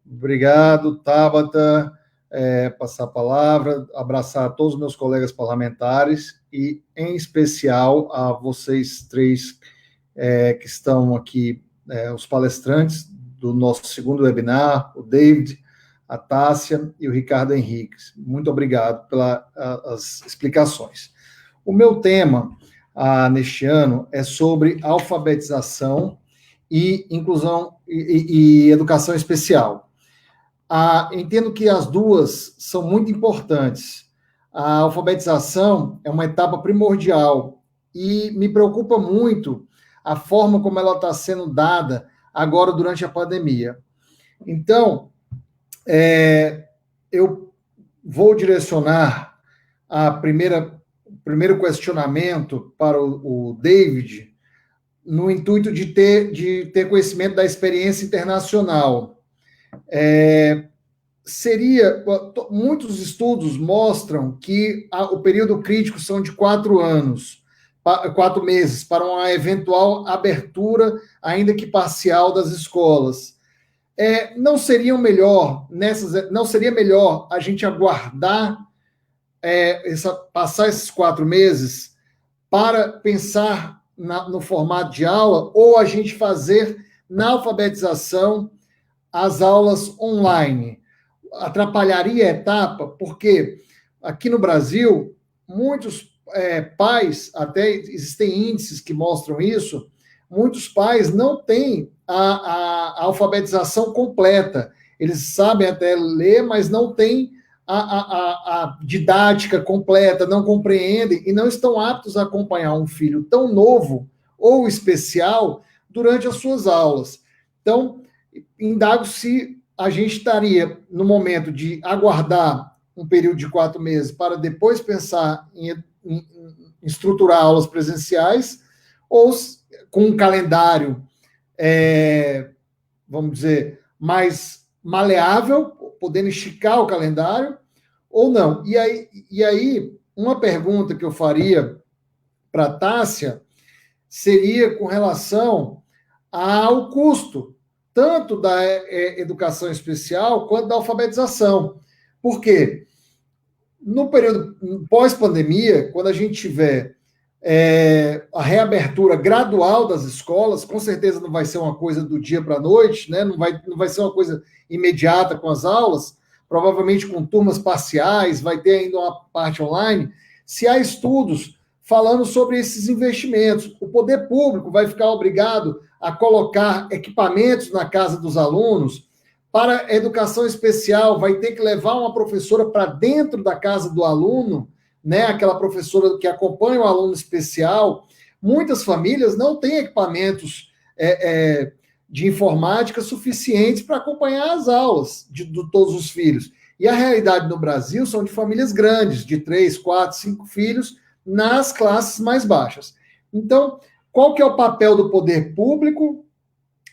Obrigado, Tabata. Passar a palavra, abraçar todos os meus colegas parlamentares e, em especial, a vocês três que estão aqui, os palestrantes do nosso segundo webinar, o David, a Tássia e o Ricardo Henriques. Muito obrigado pelas explicações. O meu tema neste ano é sobre alfabetização e inclusão e educação especial. Entendo que as duas são muito importantes. A alfabetização é uma etapa primordial e me preocupa muito a forma como ela está sendo dada agora durante a pandemia. Então, eu vou direcionar o primeiro questionamento para o David, no intuito de ter conhecimento da experiência internacional. Muitos estudos mostram que o período crítico são de 4 meses, para uma eventual abertura, ainda que parcial, das escolas. Não seria melhor a gente aguardar passar esses 4 meses para pensar no formato de aula, ou a gente fazer na alfabetização as aulas online? Atrapalharia a etapa, porque aqui no Brasil, muitos pais, até existem índices que mostram isso, muitos pais não têm a alfabetização completa. Eles sabem até ler, mas não têm a didática completa, não compreendem e não estão aptos a acompanhar um filho tão novo ou especial durante as suas aulas. Então, indago se a gente estaria no momento de aguardar um período de 4 meses para depois pensar em estruturar aulas presenciais, ou com um calendário, vamos dizer, mais maleável, podendo esticar o calendário, ou não. E aí uma pergunta que eu faria para a Tássia seria com relação ao custo, tanto da educação especial quanto da alfabetização. Por quê? No período pós-pandemia, quando a gente tiver a reabertura gradual das escolas, com certeza não vai ser uma coisa do dia para a noite, né? Não vai ser uma coisa imediata com as aulas, provavelmente com turmas parciais, vai ter ainda uma parte online. Se há estudos falando sobre esses investimentos, o poder público vai ficar obrigado a colocar equipamentos na casa dos alunos. Para a educação especial, vai ter que levar uma professora para dentro da casa do aluno, né? Aquela professora que acompanha o aluno especial. Muitas famílias não têm equipamentos de informática suficientes para acompanhar as aulas de todos os filhos. E a realidade no Brasil são de famílias grandes, de 3, 4, 5 filhos, nas classes mais baixas. Então, qual que é o papel do poder público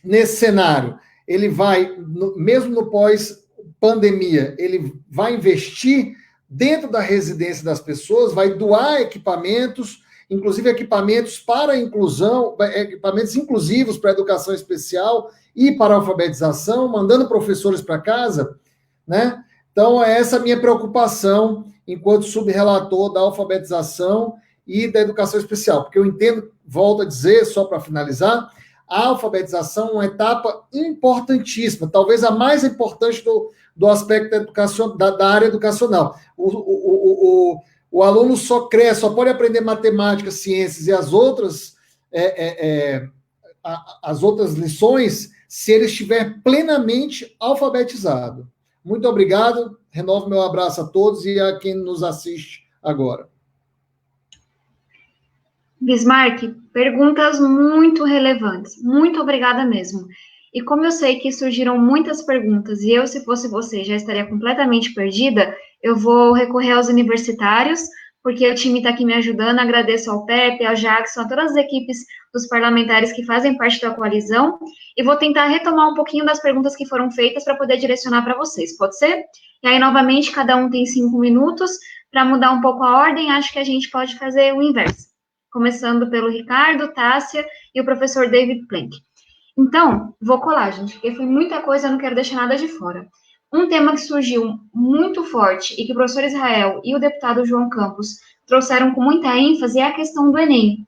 nesse cenário? Ele vai, mesmo no pós-pandemia, ele vai investir dentro da residência das pessoas, vai doar equipamentos, inclusive equipamentos para a inclusão, equipamentos inclusivos para a educação especial e para a alfabetização, mandando professores para casa, né? Então, essa é a minha preocupação enquanto subrelator da alfabetização e da educação especial, porque eu entendo, volto a dizer, só para finalizar, a alfabetização é uma etapa importantíssima, talvez a mais importante do aspecto da área educacional. O aluno só cresce, só pode aprender matemática, ciências e as outras lições se ele estiver plenamente alfabetizado. Muito obrigado, renovo meu abraço a todos e a quem nos assiste agora. Bismarck, perguntas muito relevantes. Muito obrigada mesmo. E como eu sei que surgiram muitas perguntas e eu, se fosse você, já estaria completamente perdida, eu vou recorrer aos universitários, porque o time está aqui me ajudando. Agradeço ao Pepe, ao Jackson, a todas as equipes dos parlamentares que fazem parte da coalizão, e vou tentar retomar um pouquinho das perguntas que foram feitas para poder direcionar para vocês, pode ser? E aí, novamente, cada um tem 5 minutos. Para mudar um pouco a ordem, acho que a gente pode fazer o inverso. Começando pelo Ricardo, Tássia e o professor David Plank. Então, vou colar, gente, porque foi muita coisa, eu não quero deixar nada de fora. Um tema que surgiu muito forte e que o professor Israel e o deputado João Campos trouxeram com muita ênfase é a questão do Enem.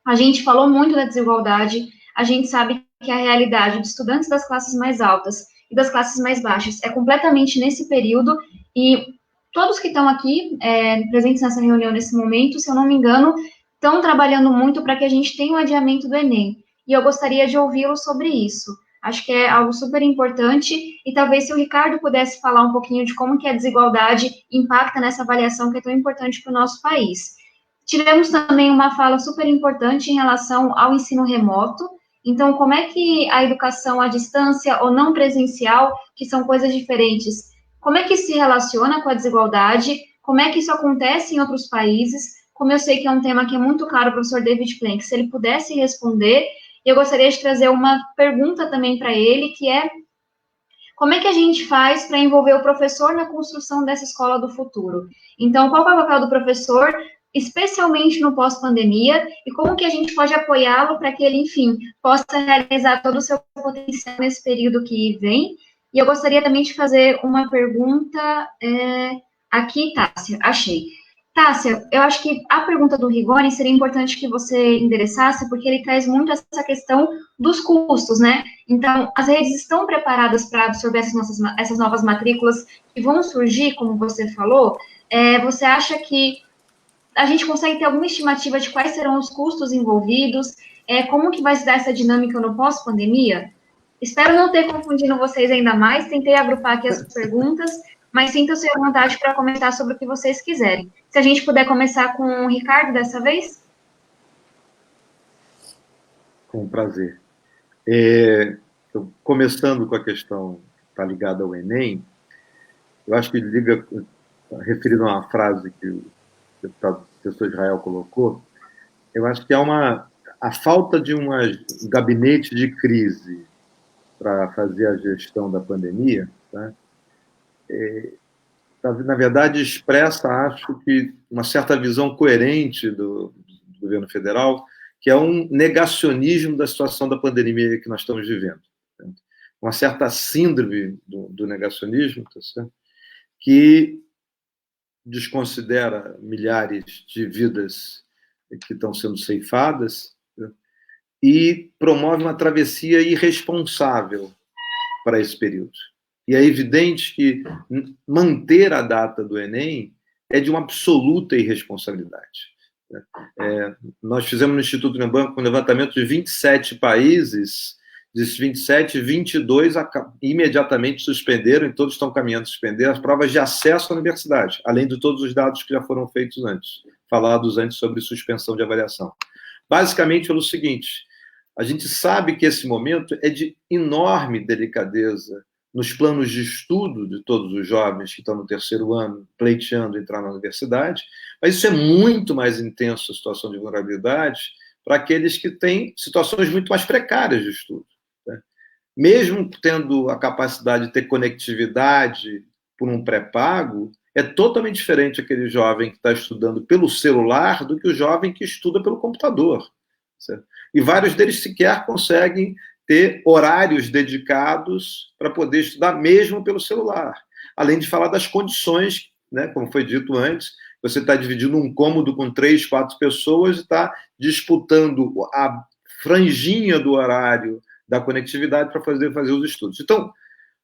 A gente falou muito da desigualdade, a gente sabe que a realidade de estudantes das classes mais altas e das classes mais baixas é completamente nesse período, e todos que estão aqui presentes nessa reunião nesse momento, se eu não me engano, estão trabalhando muito para que a gente tenha o adiamento do Enem. E eu gostaria de ouvi-lo sobre isso. Acho que é algo super importante, e talvez se o Ricardo pudesse falar um pouquinho de como que a desigualdade impacta nessa avaliação que é tão importante para o nosso país. Tivemos também uma fala super importante em relação ao ensino remoto. Então, como é que a educação à distância ou não presencial, que são coisas diferentes, como é que se relaciona com a desigualdade? Como é que isso acontece em outros países? Como eu sei que é um tema que é muito caro ao professor David Plank, se ele pudesse responder, eu gostaria de trazer uma pergunta também para ele, que é: como é que a gente faz para envolver o professor na construção dessa escola do futuro? Então, qual é o papel do professor, especialmente no pós-pandemia, e como que a gente pode apoiá-lo para que ele, enfim, possa realizar todo o seu potencial nesse período que vem? E eu gostaria também de fazer uma pergunta aqui, Tássia, achei. Tássia, eu acho que a pergunta do Rigoni seria importante que você endereçasse, porque ele traz muito essa questão dos custos, né? Então, as redes estão preparadas para absorver essas novas matrículas que vão surgir, como você falou? Você acha que a gente consegue ter alguma estimativa de quais serão os custos envolvidos? Como que vai se dar essa dinâmica no pós-pandemia? Espero não ter confundido vocês ainda mais, tentei agrupar aqui as perguntas, mas sintam-se à vontade para comentar sobre o que vocês quiserem. Se a gente puder começar com o Ricardo dessa vez? Com prazer. Começando com a questão que está ligada ao Enem, eu acho que liga, referindo a uma frase que o deputado professor Israel colocou, eu acho que há a falta de um gabinete de crise para fazer a gestão da pandemia, tá? Na verdade, expressa, acho que, uma certa visão coerente do governo federal, que é um negacionismo da situação da pandemia que nós estamos vivendo. Tá? Uma certa síndrome do negacionismo, tá certo? Que desconsidera milhares de vidas que estão sendo ceifadas, tá? E promove uma travessia irresponsável para esse período. E é evidente que manter a data do Enem é de uma absoluta irresponsabilidade. Nós fizemos no Instituto Unibanco um levantamento de 27 países, desses 27, 22 imediatamente suspenderam, e todos estão caminhando a suspender as provas de acesso à universidade, além de todos os dados que já foram feitos antes, falados antes sobre suspensão de avaliação. Basicamente pelo seguinte: a gente sabe que esse momento é de enorme delicadeza nos planos de estudo de todos os jovens que estão no terceiro ano pleiteando entrar na universidade, mas isso é muito mais intenso, a situação de vulnerabilidade, para aqueles que têm situações muito mais precárias de estudo. Né? Mesmo tendo a capacidade de ter conectividade por um pré-pago, é totalmente diferente aquele jovem que está estudando pelo celular do que o jovem que estuda pelo computador. Certo? E vários deles sequer conseguem ter horários dedicados para poder estudar mesmo pelo celular. Além de falar das condições, né, como foi dito antes, você está dividindo um cômodo com 3, 4 pessoas e está disputando a franjinha do horário da conectividade para fazer os estudos. Então,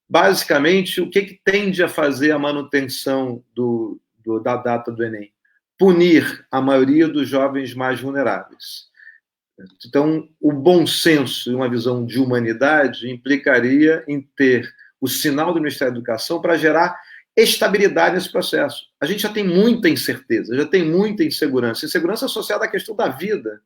basicamente, o que tende a fazer a manutenção da data do Enem? Punir a maioria dos jovens mais vulneráveis. Então, o bom senso e uma visão de humanidade implicaria em ter o sinal do Ministério da Educação para gerar estabilidade nesse processo. A gente já tem muita incerteza, já tem muita insegurança. Insegurança associada à questão da vida.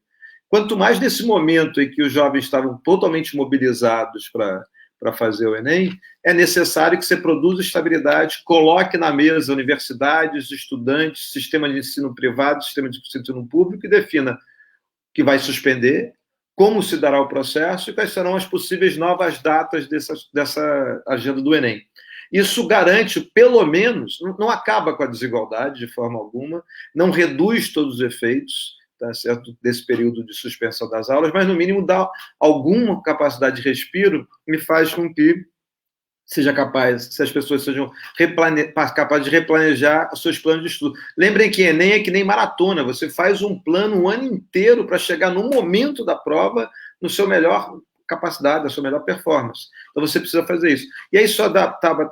Quanto mais nesse momento em que os jovens estavam totalmente mobilizados para fazer o Enem, é necessário que você produza estabilidade, coloque na mesa universidades, estudantes, sistema de ensino privado, sistema de ensino público, e defina que vai suspender, como se dará o processo e quais serão as possíveis novas datas dessa agenda do Enem. Isso garante, pelo menos, não acaba com a desigualdade de forma alguma, não reduz todos os efeitos, tá certo, desse período de suspensão das aulas, mas, no mínimo, dá alguma capacidade de respiro e faz com que seja capaz, se as pessoas sejam capazes de replanejar os seus planos de estudo. Lembrem que Enem é que nem maratona, você faz um plano um ano inteiro para chegar no momento da prova no seu melhor capacidade, na sua melhor performance. Então você precisa fazer isso. E aí só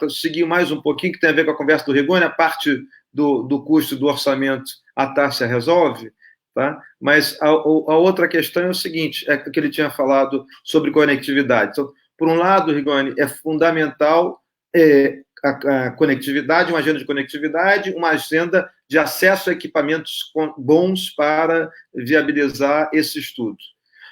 seguir mais um pouquinho, que tem a ver com a conversa do Rigoni, a parte do custo do orçamento a Tássia resolve, tá? Mas a outra questão é o seguinte, é que ele tinha falado sobre conectividade. Então, Por um lado, Rigoni, é fundamental a conectividade, uma agenda de conectividade, uma agenda de acesso a equipamentos bons para viabilizar esse estudo.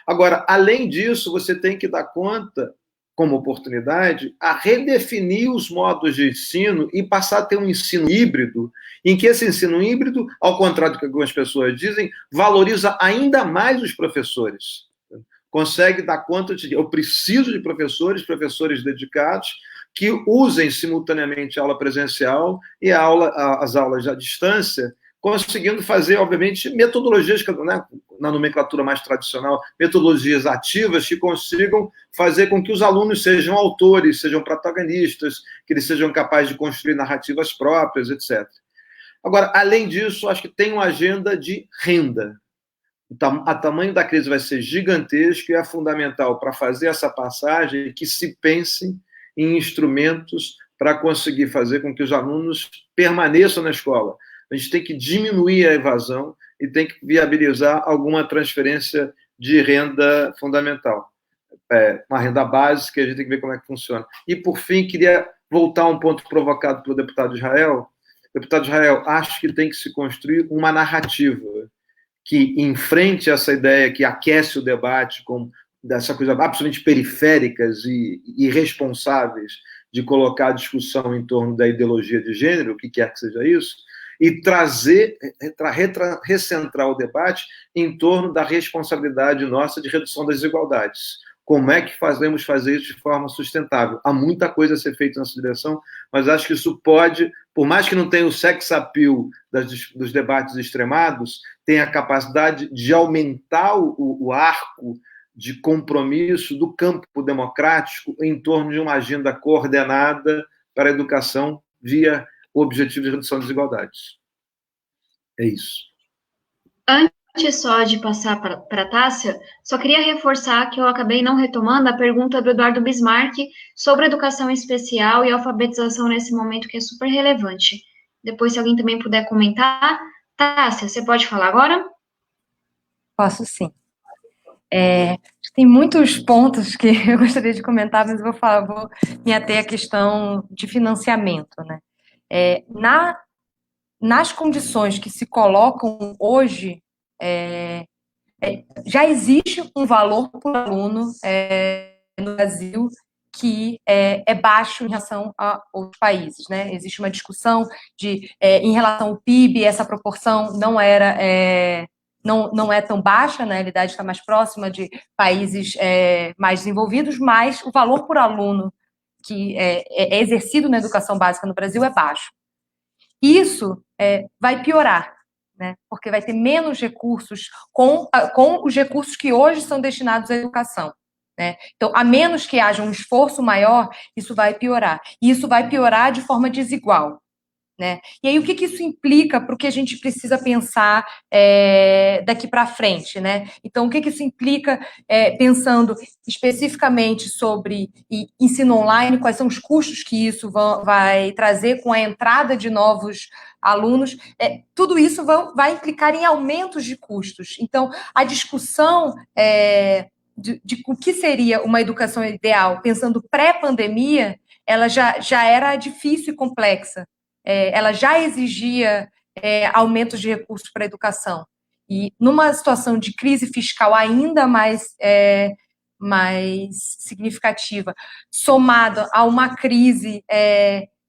Agora, além disso, você tem que dar conta, como oportunidade, a redefinir os modos de ensino e passar a ter um ensino híbrido, em que esse ensino híbrido, ao contrário do que algumas pessoas dizem, valoriza ainda mais os professores. Consegue dar conta de, eu preciso de professores dedicados, que usem simultaneamente a aula presencial e as aulas à distância, conseguindo fazer, obviamente, metodologias, né, na nomenclatura mais tradicional, metodologias ativas que consigam fazer com que os alunos sejam autores, sejam protagonistas, que eles sejam capazes de construir narrativas próprias, etc. Agora, além disso, acho que tem uma agenda de renda. O tamanho da crise vai ser gigantesco e é fundamental para fazer essa passagem que se pense em instrumentos para conseguir fazer com que os alunos permaneçam na escola. A gente tem que diminuir a evasão e tem que viabilizar alguma transferência de renda fundamental. Uma renda básica, a gente tem que ver como é que funciona. E, por fim, queria voltar a um ponto provocado pelo deputado Israel. Deputado Israel, acho que tem que se construir uma narrativa que enfrente essa ideia que aquece o debate com dessa coisa absolutamente periféricas e irresponsáveis de colocar a discussão em torno da ideologia de gênero, o que quer que seja isso, e recentrar o debate em torno da responsabilidade nossa de redução das desigualdades. Como é que fazemos fazer isso de forma sustentável? Há muita coisa a ser feita nessa direção, mas acho que isso pode, por mais que não tenha o sex appeal dos debates extremados, tem a capacidade de aumentar o arco de compromisso do campo democrático em torno de uma agenda coordenada para a educação via o objetivo de redução de desigualdades. É isso. Antes só de passar para a Tássia, só queria reforçar que eu acabei não retomando a pergunta do Eduardo Bismarck sobre educação especial e alfabetização nesse momento, que é super relevante. Depois, se alguém também puder comentar. Tássia, você pode falar agora? Posso sim. Tem muitos pontos que eu gostaria de comentar, mas vou me ater à questão de financiamento, né? Nas condições que se colocam hoje, já existe um valor por aluno no Brasil que é baixo em relação a outros países, né? Existe uma discussão em relação ao PIB, essa proporção não é tão baixa, na realidade está mais próxima de países mais desenvolvidos, mas o valor por aluno que é exercido na educação básica no Brasil é baixo. Isso vai piorar, né? Porque vai ter menos recursos com os recursos que hoje são destinados à educação, né? Então, a menos que haja um esforço maior, isso vai piorar. E isso vai piorar de forma desigual, né? E aí, o que isso implica para o que a gente precisa pensar daqui para frente, né? Então, o que isso implica, pensando especificamente sobre ensino online, quais são os custos que isso vai trazer com a entrada de novos alunos, tudo isso vai implicar em aumentos de custos. Então, a discussão de o que seria uma educação ideal, pensando pré-pandemia, ela já era difícil e complexa. Ela já exigia aumentos de recursos para a educação. E numa situação de crise fiscal ainda mais significativa, somada a uma crise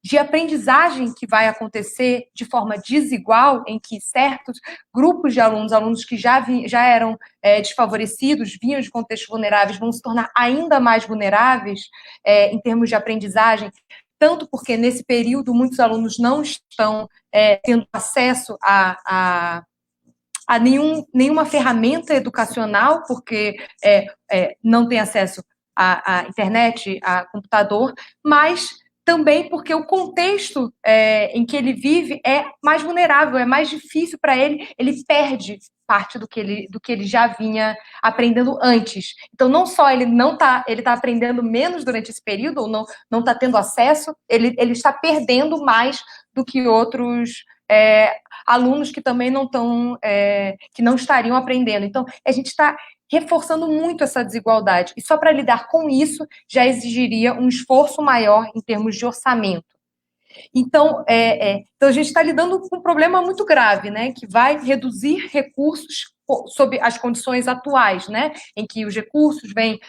de aprendizagem que vai acontecer de forma desigual, em que certos grupos de alunos que já eram desfavorecidos, vinham de contextos vulneráveis, vão se tornar ainda mais vulneráveis em termos de aprendizagem, tanto porque nesse período muitos alunos não estão tendo acesso a nenhuma ferramenta educacional, porque não tem acesso à internet, a computador, mas também porque o contexto em que ele vive é mais vulnerável, é mais difícil para ele perde parte do que ele já vinha aprendendo antes. Então, não só ele está aprendendo menos durante esse período, ou não está tendo acesso, ele está perdendo mais do que outros alunos que também não estariam aprendendo. Então, a gente está reforçando muito essa desigualdade. E só para lidar com isso, já exigiria um esforço maior em termos de orçamento. Então, então a gente está lidando com um problema muito grave, né, que vai reduzir recursos sob as condições atuais, né, em que os recursos vêm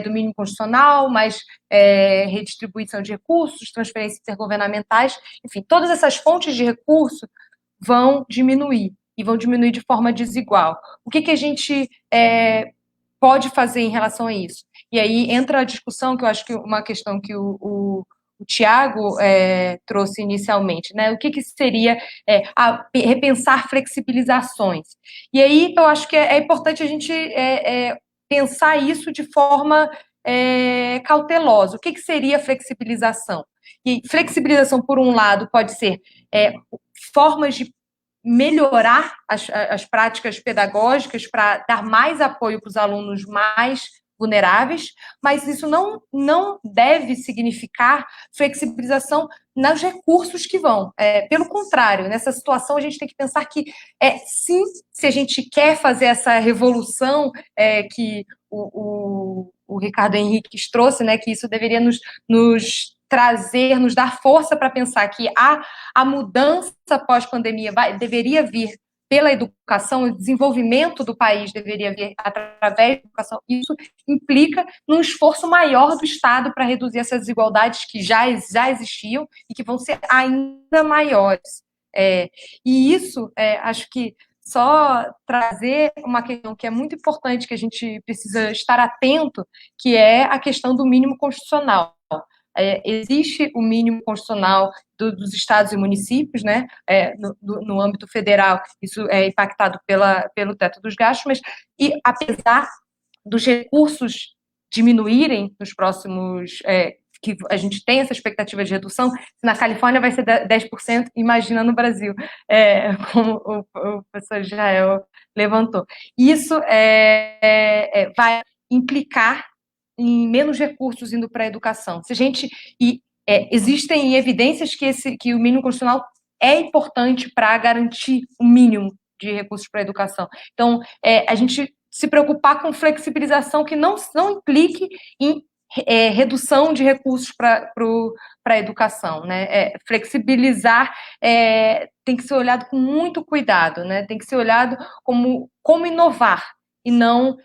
do mínimo constitucional, mais redistribuição de recursos, transferências intergovernamentais, enfim, todas essas fontes de recurso vão diminuir, e vão diminuir de forma desigual. O que a gente pode fazer em relação a isso? E aí entra a discussão, que eu acho que uma questão que o Tiago trouxe inicialmente, né? O que seria repensar flexibilizações. E aí eu acho que é importante a gente pensar isso de forma cautelosa. O que seria flexibilização? E flexibilização, por um lado, pode ser formas de melhorar as práticas pedagógicas para dar mais apoio para os alunos mais vulneráveis, mas isso não deve significar flexibilização nos recursos que vão. Pelo contrário, nessa situação a gente tem que pensar que, sim, se a gente quer fazer essa revolução que o Ricardo Henriques trouxe, né, que isso deveria nos trazer, nos dar força para pensar que a mudança pós-pandemia deveria vir pela educação, o desenvolvimento do país deveria vir através da educação. Isso implica num esforço maior do Estado para reduzir essas desigualdades que já existiam e que vão ser ainda maiores. E isso, acho que só trazer uma questão que é muito importante, que a gente precisa estar atento, que é a questão do mínimo constitucional. Existe o mínimo constitucional dos estados e municípios, né? No âmbito federal, isso é impactado pelo teto dos gastos, e apesar dos recursos diminuírem nos próximos, que a gente tem essa expectativa de redução, na Califórnia vai ser 10%, imagina no Brasil, como o professor Israel levantou. Isso vai implicar em menos recursos indo para a educação. Se a gente existem evidências que o mínimo constitucional é importante para garantir o mínimo de recursos para a educação. Então, a gente se preocupar com flexibilização que não implique em redução de recursos para a educação, né? Flexibilizar tem que ser olhado com muito cuidado, né? Tem que ser olhado como inovar, e não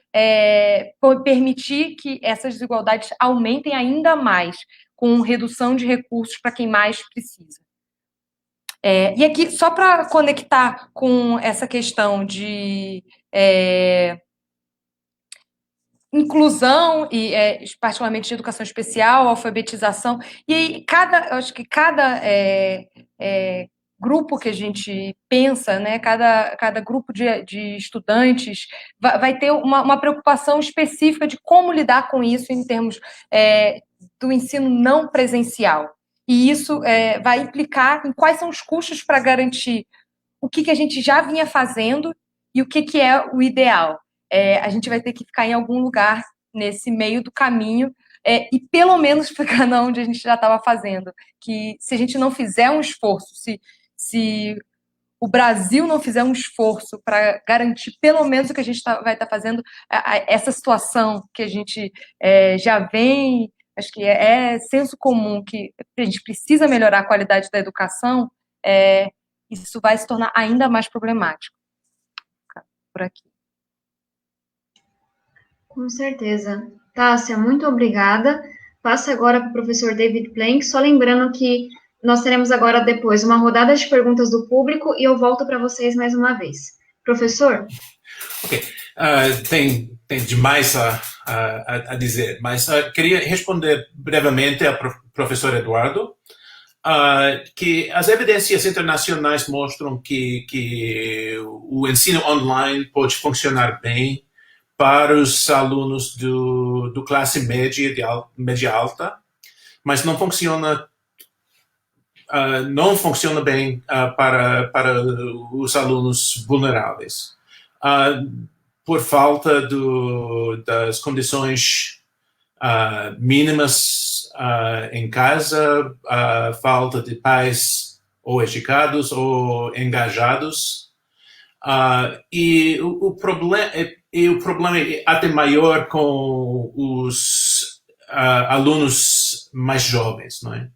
permitir que essas desigualdades aumentem ainda mais, com redução de recursos para quem mais precisa. E aqui, só para conectar com essa questão de inclusão, e particularmente de educação especial, alfabetização, e aí acho que cada grupo que a gente pensa, né, cada grupo de estudantes vai ter uma preocupação específica de como lidar com isso em termos do ensino não presencial. E isso vai implicar em quais são os custos para garantir o que a gente já vinha fazendo e o que é o ideal. A gente vai ter que ficar em algum lugar nesse meio do caminho, e pelo menos ficar onde a gente já estava fazendo. Que se a gente não fizer um esforço, se o Brasil não fizer um esforço para garantir pelo menos o que a gente vai estar fazendo, essa situação que a gente já vem, acho que é senso comum que a gente precisa melhorar a qualidade da educação, isso vai se tornar ainda mais problemático. Por aqui. Com certeza. Tássia, muito obrigada. Passo agora para o professor David Plank, só lembrando que nós teremos agora depois uma rodada de perguntas do público e eu volto para vocês mais uma vez. Professor? Ok. Tem demais a dizer, mas queria responder brevemente ao professor Eduardo, que as evidências internacionais mostram que o ensino online pode funcionar bem para os alunos do classe média alta, mas não funciona bem para os alunos vulneráveis, por falta das condições mínimas em casa, falta de pais ou educados ou engajados, E o problema é até maior com os alunos mais jovens, não é?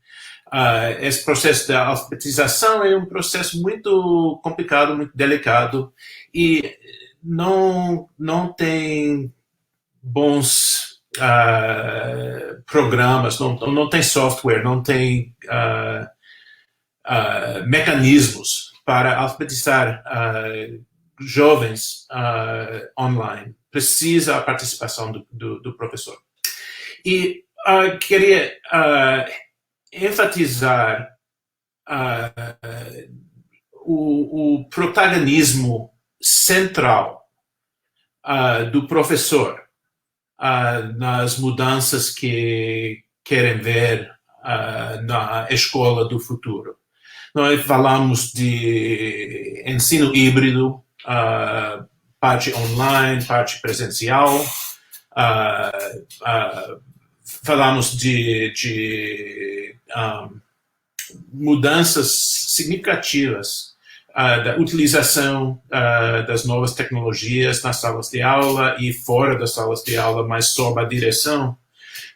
Esse processo da alfabetização é um processo muito complicado, muito delicado, e não tem bons programas, não tem software, não tem mecanismos para alfabetizar jovens online. Precisa a participação do professor. E queria enfatizar o protagonismo central do professor nas mudanças que querem ver na escola do futuro. Nós falamos de ensino híbrido, parte online, parte presencial. Falamos de mudanças significativas da utilização das novas tecnologias nas salas de aula e fora das salas de aula, mas sob a direção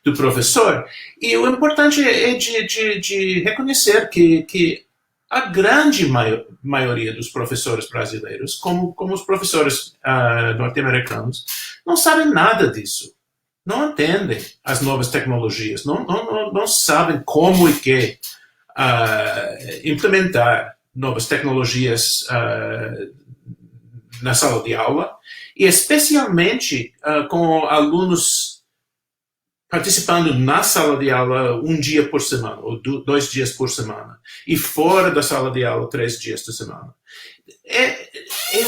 do professor. E o importante é de reconhecer que a grande maioria dos professores brasileiros, como os professores norte-americanos, não sabem nada disso. Não entendem as novas tecnologias, não sabem como e que implementar novas tecnologias na sala de aula, e especialmente com alunos participando na sala de aula um dia por semana, ou 2 dias por semana, e fora da sala de aula 3 dias por semana. É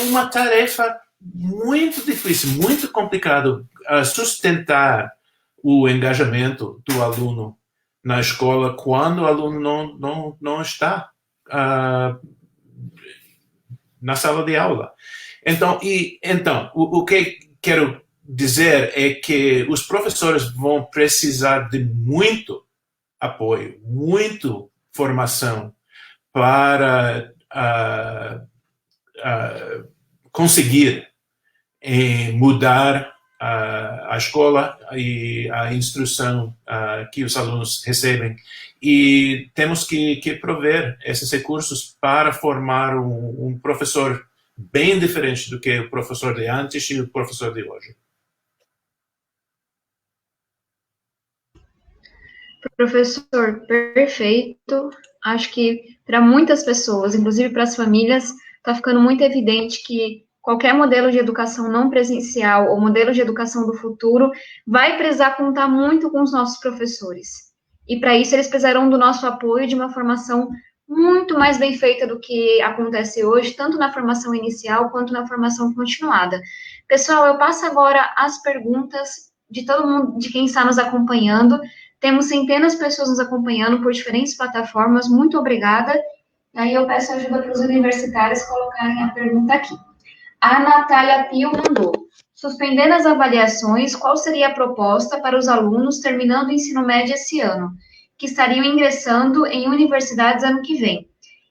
uma tarefa muito difícil, muito complicado sustentar o engajamento do aluno na escola quando o aluno não está na sala de aula. Então, o que quero dizer é que os professores vão precisar de muito apoio, muito formação para conseguir mudar a escola e a instrução que os alunos recebem. E temos que prover esses recursos para formar um professor bem diferente do que o professor de antes e o professor de hoje. Professor, perfeito. Acho que para muitas pessoas, inclusive para as famílias, está ficando muito evidente que qualquer modelo de educação não presencial ou modelo de educação do futuro vai precisar contar muito com os nossos professores. E para isso eles precisarão do nosso apoio de uma formação muito mais bem feita do que acontece hoje, tanto na formação inicial quanto na formação continuada. Pessoal, eu passo agora as perguntas de todo mundo, de quem está nos acompanhando. Temos centenas de pessoas nos acompanhando por diferentes plataformas. Muito obrigada. Aí eu peço ajuda para os universitários colocarem a pergunta aqui. A Natália Pio mandou: suspendendo as avaliações, qual seria a proposta para os alunos terminando o ensino médio esse ano, que estariam ingressando em universidades ano que vem?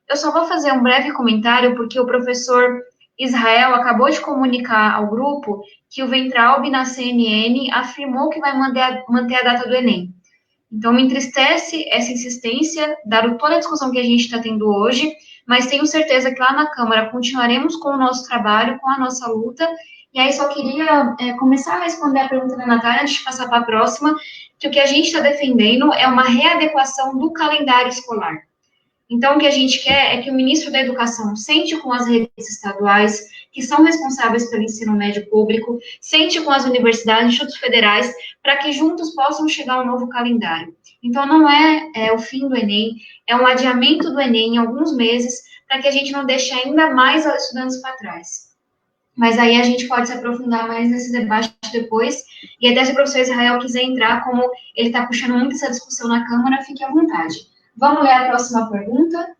Eu só vou fazer um breve comentário, porque o professor Israel acabou de comunicar ao grupo que o Ventralb, na CNN, afirmou que vai manter a data do Enem. Então, me entristece essa insistência, dado toda a discussão que a gente está tendo hoje, mas tenho certeza que lá na Câmara continuaremos com o nosso trabalho, com a nossa luta. E aí, só queria começar a responder a pergunta da Natália, antes de passar para a próxima, que o que a gente está defendendo é uma readequação do calendário escolar. Então, o que a gente quer é que o ministro da Educação sente com as redes estaduais, que são responsáveis pelo ensino médio público, sente com as universidades, institutos federais, para que juntos possam chegar a um novo calendário. Então, não é o fim do Enem, é um adiamento do Enem em alguns meses, para que a gente não deixe ainda mais os estudantes para trás. Mas aí a gente pode se aprofundar mais nesse debate depois, e até se o professor Israel quiser entrar, como ele está puxando muito essa discussão na Câmara, fique à vontade. Vamos ler a próxima pergunta?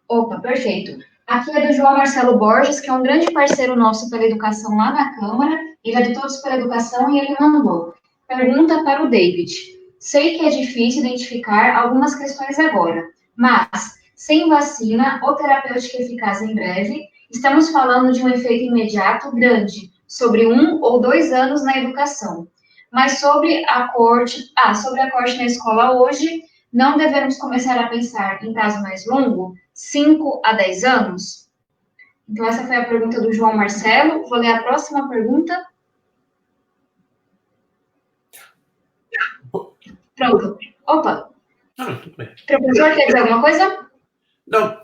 Opa, perfeito. Aqui é do João Marcelo Borges, que é um grande parceiro nosso pela educação lá na Câmara, ele é de Todos pela Educação, e ele mandou: pergunta para o David. Sei que é difícil identificar algumas questões agora, mas sem vacina ou terapêutica eficaz em breve, estamos falando de um efeito imediato grande, sobre 1 ou 2 anos na educação. Mas sobre a corte na escola hoje, não devemos começar a pensar em prazo mais longo, 5 a 10 anos? Então, essa foi a pergunta do João Marcelo. Vou ler a próxima pergunta. Pronto. Opa. Tudo bem. Professor, quer dizer alguma coisa? Não,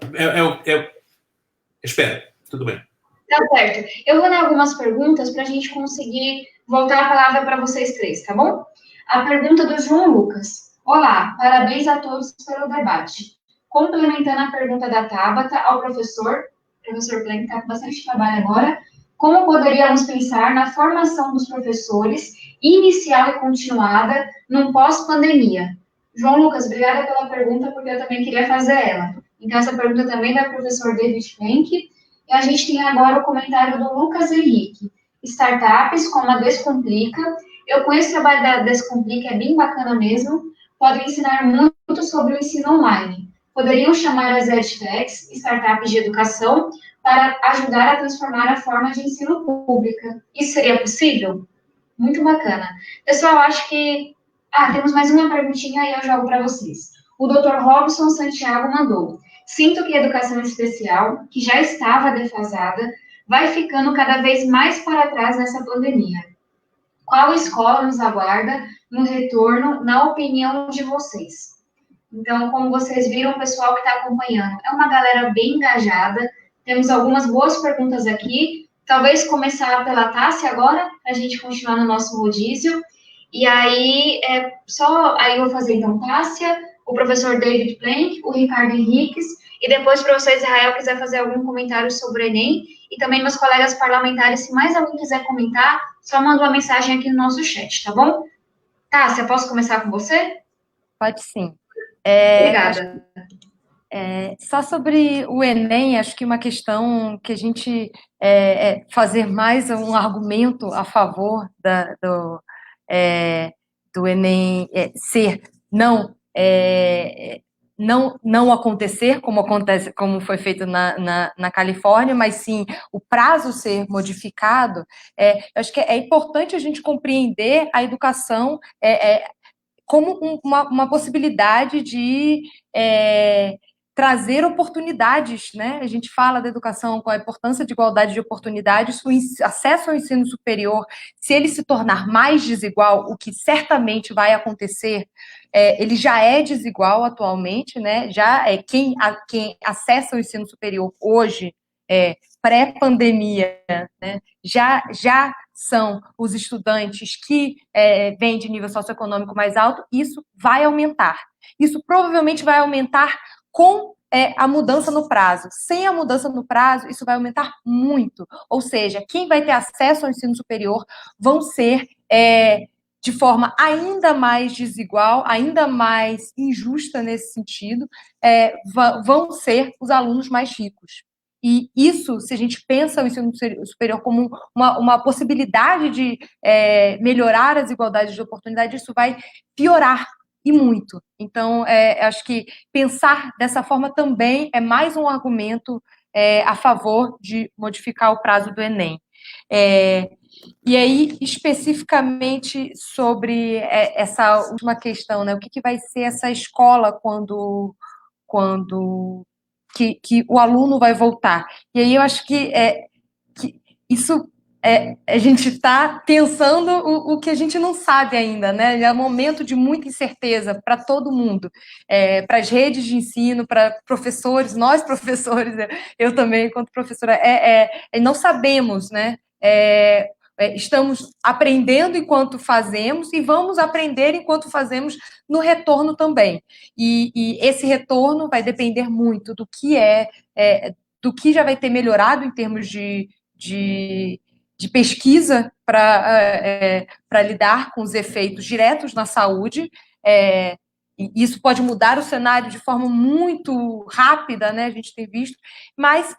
espera, tudo bem. Tá certo. Eu vou ler algumas perguntas para a gente conseguir voltar a palavra para vocês três, tá bom? A pergunta do João Lucas. Olá, parabéns a todos pelo debate. Complementando a pergunta da Tabata ao professor Plank está com bastante trabalho agora, como poderíamos pensar na formação dos professores, inicial e continuada, num pós-pandemia? João Lucas, obrigada pela pergunta, porque eu também queria fazer ela. Então, essa pergunta também é do professor David Plank. E a gente tem agora o comentário do Lucas Henrique. Startups como a Descomplica. Eu conheço o trabalho da Descomplica, é bem bacana mesmo. Podem ensinar muito sobre o ensino online. Poderiam chamar as EdTechs, startups de educação, para ajudar a transformar a forma de ensino pública. Isso seria possível? Muito bacana. Pessoal, acho que... temos mais uma perguntinha e eu jogo para vocês. O Dr. Robson Santiago mandou. Sinto que a educação especial, que já estava defasada, vai ficando cada vez mais para trás nessa pandemia. Qual escola nos aguarda no retorno, na opinião de vocês? Então, como vocês viram, o pessoal que está acompanhando é uma galera bem engajada. Temos algumas boas perguntas aqui. Talvez começar pela Tássia agora, para a gente continuar no nosso rodízio. E aí, aí eu vou fazer, então, Tássia, o professor David Plank, o Ricardo Henriques, e depois, se o professor Israel quiser fazer algum comentário sobre o Enem, e também meus colegas parlamentares, se mais alguém quiser comentar, só manda uma mensagem aqui no nosso chat, tá bom? Tássia, posso começar com você? Pode sim. Obrigada. Só sobre o Enem, acho que uma questão que a gente fazer mais um argumento a favor do Enem ser não acontecer, como foi feito na Califórnia, mas sim o prazo ser modificado. Acho que é importante a gente compreender a educação como uma possibilidade de trazer oportunidades, né? A gente fala da educação com a importância de igualdade de oportunidades, o acesso ao ensino superior, se ele se tornar mais desigual, o que certamente vai acontecer, ele já é desigual atualmente, né? Já quem acessa o ensino superior hoje, pré-pandemia, né? Já são os estudantes que vêm de nível socioeconômico mais alto, isso vai aumentar. Isso provavelmente vai aumentar com a mudança no prazo. Sem a mudança no prazo, isso vai aumentar muito. Ou seja, quem vai ter acesso ao ensino superior vão ser, de forma ainda mais desigual, ainda mais injusta nesse sentido, vão ser os alunos mais ricos. E isso, se a gente pensa o ensino superior como uma possibilidade de melhorar as igualdades de oportunidade, isso vai piorar, e muito. Então, acho que pensar dessa forma também é mais um argumento a favor de modificar o prazo do Enem. E aí, especificamente sobre essa última questão, né? O que vai ser essa escola quando que o aluno vai voltar. E aí eu acho que isso a gente está pensando o que a gente não sabe ainda, né? É um momento de muita incerteza para todo mundo, para as redes de ensino, para professores, nós professores, eu também, enquanto professora, não sabemos, né? Estamos aprendendo enquanto fazemos e vamos aprender enquanto fazemos no retorno também. E esse retorno vai depender muito do que já vai ter melhorado em termos de pesquisa para lidar com os efeitos diretos na saúde. E isso pode mudar o cenário de forma muito rápida, né? A gente tem visto, mas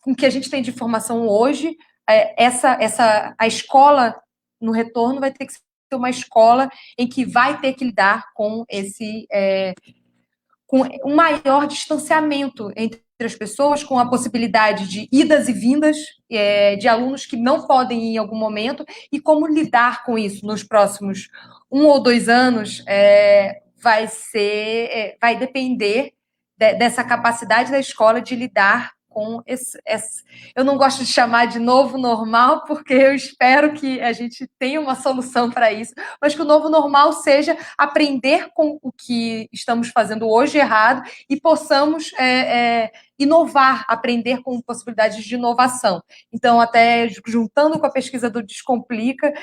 com o que a gente tem de informação hoje, a escola no retorno vai ter que ser uma escola em que vai ter que lidar com com um maior distanciamento entre as pessoas, com a possibilidade de idas e vindas de alunos que não podem ir em algum momento, e como lidar com isso nos próximos 1 ou 2 anos vai depender dessa capacidade da escola de lidar com esse. Eu não gosto de chamar de novo normal, porque eu espero que a gente tenha uma solução para isso, mas que o novo normal seja aprender com o que estamos fazendo hoje errado e possamos inovar, aprender com possibilidades de inovação. Então, até juntando com a pesquisa do Descomplica,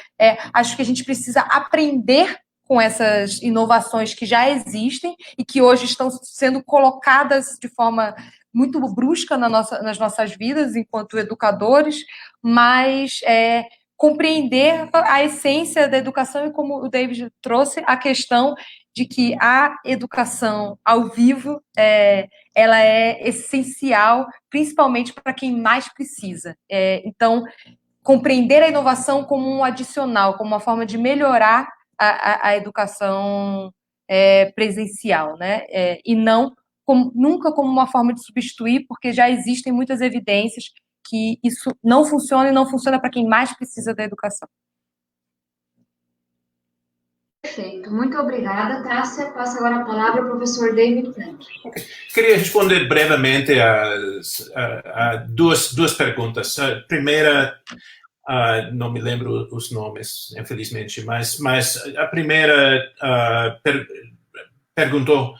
acho que a gente precisa aprender com essas inovações que já existem e que hoje estão sendo colocadas de forma muito brusca nas nossas vidas enquanto educadores, mas compreender a essência da educação e, como o David trouxe, a questão de que a educação ao vivo ela é essencial, principalmente para quem mais precisa. Então, compreender a inovação como um adicional, como uma forma de melhorar a educação presencial, né? E não nunca como uma forma de substituir, porque já existem muitas evidências que isso não funciona e não funciona para quem mais precisa da educação. Perfeito, muito obrigada, Tássia. Passa agora a palavra ao professor David Plank. Queria responder brevemente a duas perguntas. A primeira, não me lembro os nomes, infelizmente, mas a primeira perguntou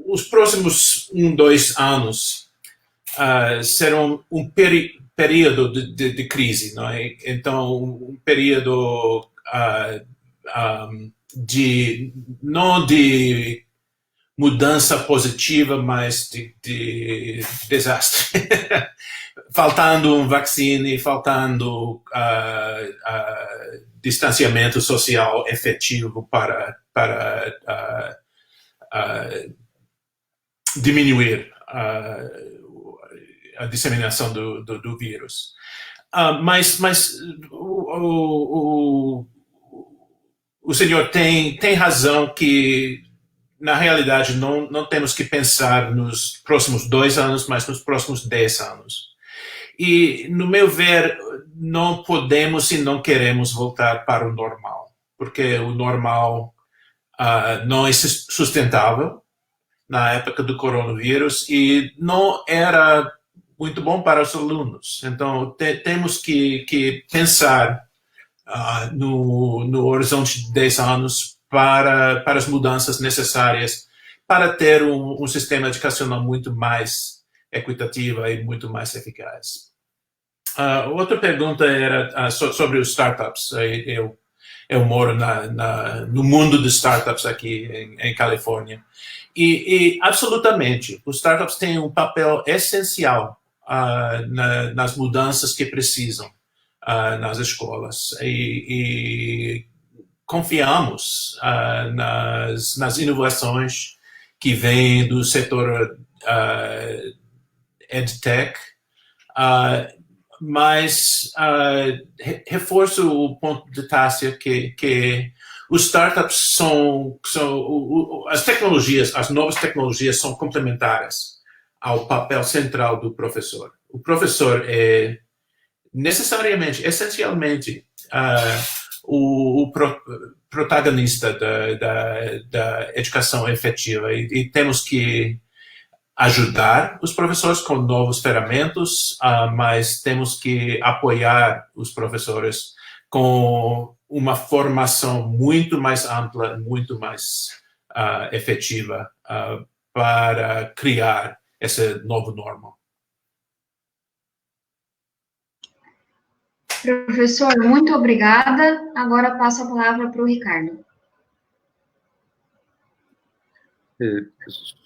os próximos 2 anos serão um período de crise, não é? Então, um período não de mudança positiva, mas de desastre. Faltando um vacina, faltando distanciamento social efetivo para diminuir a disseminação do vírus. Mas o senhor tem razão que, na realidade, não temos que pensar nos próximos 2 anos, mas nos próximos 10 anos. E, no meu ver, não podemos e não queremos voltar para o normal, porque o normal não é sustentável na época do coronavírus e não era muito bom para os alunos. Então, temos que pensar no horizonte de 10 anos para as mudanças necessárias para ter um sistema educacional muito mais equitativo e muito mais eficaz. Outra pergunta era sobre os startups. Eu moro no mundo dos startups aqui em Califórnia. E absolutamente, os startups têm um papel essencial nas mudanças que precisam nas escolas. E confiamos nas inovações que vêm do setor EdTech, mas reforço o ponto de Tássia que os startups as tecnologias, as novas tecnologias são complementares ao papel central do professor. O professor é necessariamente, essencialmente, o protagonista da educação efetiva e temos que ajudar os professores com novas ferramentas, mas temos que apoiar os professores com uma formação muito mais ampla, muito mais efetiva para criar esse novo normal. Professor, muito obrigada. Agora passo a palavra para o Ricardo.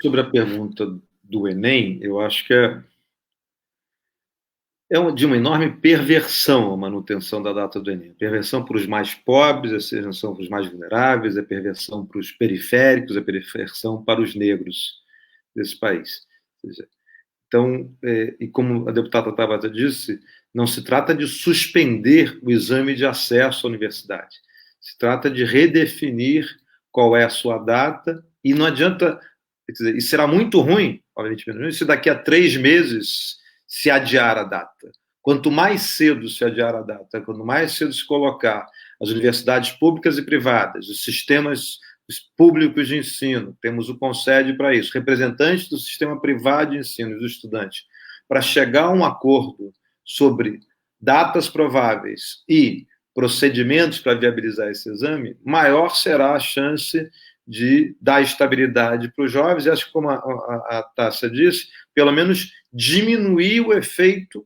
Sobre a pergunta do Enem, eu acho que é de uma enorme perversão a manutenção da data do Enem. A perversão para os mais pobres, a perversão para os mais vulneráveis, a perversão para os periféricos, a perversão para os negros desse país. Então, e como a deputada Tabata disse, não se trata de suspender o exame de acesso à universidade. Se trata de redefinir qual é a sua data E não adianta, quer dizer, e será muito ruim, obviamente, se daqui a 3 meses se adiar a data. Quanto mais cedo se adiar a data, quanto mais cedo se colocar as universidades públicas e privadas, os sistemas públicos de ensino, temos o CONSED para isso, representantes do sistema privado de ensino, dos estudantes, para chegar a um acordo sobre datas prováveis e procedimentos para viabilizar esse exame, maior será a chance de dar estabilidade para os jovens, e acho que, como a Tássia disse, pelo menos diminuir o efeito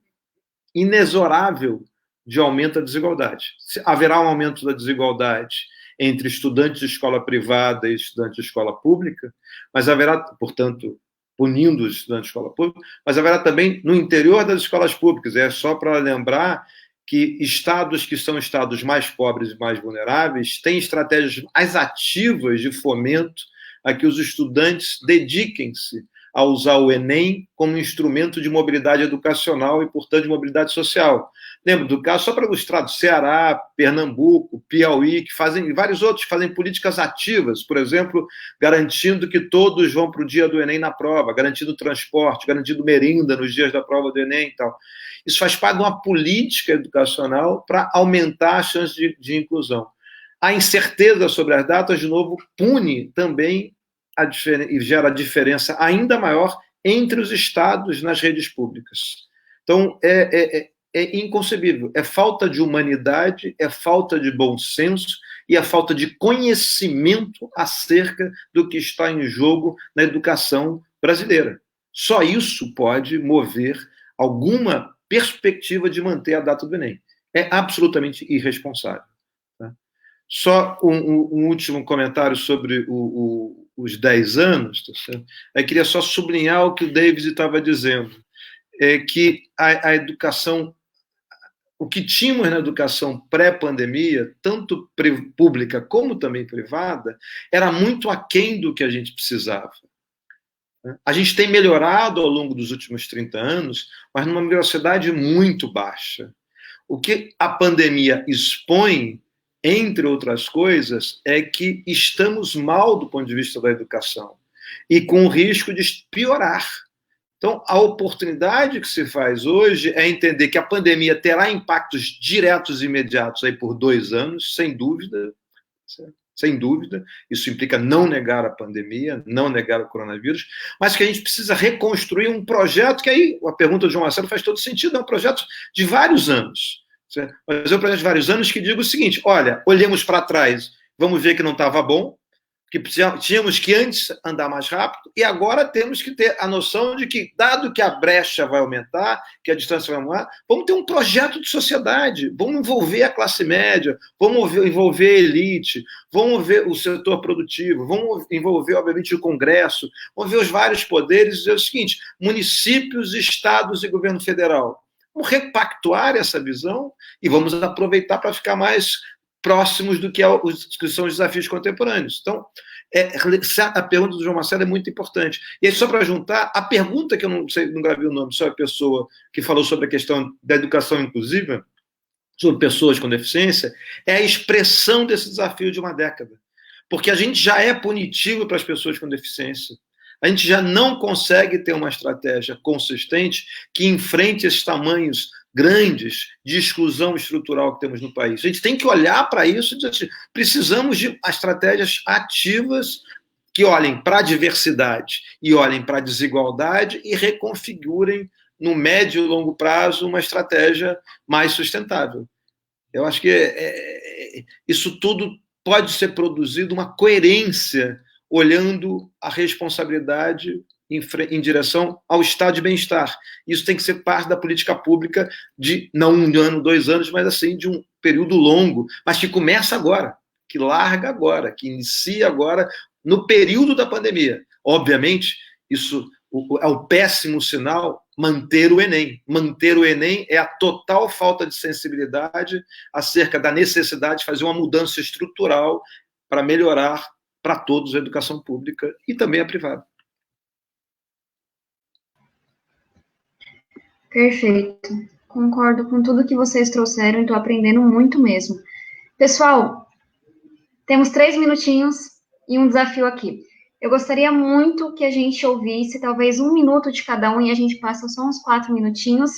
inexorável de aumento da desigualdade. Haverá um aumento da desigualdade entre estudantes de escola privada e estudantes de escola pública, mas haverá, portanto, punindo os estudantes de escola pública, mas haverá também no interior das escolas públicas. É só para lembrar que estados que são estados mais pobres e mais vulneráveis têm estratégias mais ativas de fomento a que os estudantes dediquem-se a usar o Enem como instrumento de mobilidade educacional e, portanto, de mobilidade social. Lembro do caso, só para ilustrar, do Ceará, Pernambuco, Piauí, que fazem, e vários outros que fazem políticas ativas, por exemplo, garantindo que todos vão para o dia do Enem na prova, garantindo transporte, garantindo merenda nos dias da prova do Enem e tal. Isso faz parte de uma política educacional para aumentar a chance de inclusão. A incerteza sobre as datas, de novo, pune também e gera diferença ainda maior entre os estados nas redes públicas. Então, é inconcebível. É falta de humanidade, é falta de bom senso e é falta de conhecimento acerca do que está em jogo na educação brasileira. Só isso pode mover alguma perspectiva de manter a data do Enem. É absolutamente irresponsável. Tá? Só um último comentário sobre os 10 anos. Tá certo? Eu queria só sublinhar o que o David estava dizendo, que a educação, o que tínhamos na educação pré-pandemia, tanto pública como também privada, era muito aquém do que a gente precisava. A gente tem melhorado ao longo dos últimos 30 anos, mas numa velocidade muito baixa. O que a pandemia expõe, entre outras coisas, é que estamos mal do ponto de vista da educação e com o risco de piorar. Então, a oportunidade que se faz hoje é entender que a pandemia terá impactos diretos e imediatos aí por 2 anos, sem dúvida, certo? Sem dúvida, isso implica não negar a pandemia, não negar o coronavírus, mas que a gente precisa reconstruir um projeto que aí, a pergunta do João Marcelo faz todo sentido, é um projeto de vários anos. Certo? Mas é um projeto de vários anos que digo o seguinte, olha, olhemos para trás, vamos ver que não estava bom, que tínhamos que antes andar mais rápido, e agora temos que ter a noção de que, dado que a brecha vai aumentar, que a distância vai aumentar, vamos ter um projeto de sociedade, vamos envolver a classe média, vamos envolver a elite, vamos envolver o setor produtivo, vamos envolver, obviamente, o Congresso, vamos ver os vários poderes e dizer o seguinte, municípios, estados e governo federal. Vamos repactuar essa visão e vamos aproveitar para ficar mais próximos do que são os desafios contemporâneos. Então, a pergunta do João Marcelo é muito importante. E aí, só para juntar, a pergunta que eu não sei, não gravei o nome, só a pessoa que falou sobre a questão da educação inclusiva, sobre pessoas com deficiência, é a expressão desse desafio de uma década. Porque a gente já é punitivo para as pessoas com deficiência. A gente já não consegue ter uma estratégia consistente que enfrente esses tamanhos grandes de exclusão estrutural que temos no país. A gente tem que olhar para isso e dizer assim, precisamos de estratégias ativas que olhem para a diversidade e olhem para a desigualdade e reconfigurem no médio e longo prazo uma estratégia mais sustentável. Eu acho que isso tudo pode ser produzido uma coerência olhando a responsabilidade em direção ao estado de bem-estar. Isso tem que ser parte da política pública de, não 1 ano, 2 anos, mas assim, de um período longo, mas que começa agora, que larga agora, que inicia agora, no período da pandemia. Obviamente, isso é o péssimo sinal, manter o Enem. Manter o Enem é a total falta de sensibilidade acerca da necessidade de fazer uma mudança estrutural para melhorar para todos a educação pública e também a privada. Perfeito. Concordo com tudo que vocês trouxeram e estou aprendendo muito mesmo. Pessoal, temos 3 minutinhos e um desafio aqui. eu gostaria muito que a gente ouvisse talvez 1 minuto de cada um e a gente passa só uns 4 minutinhos.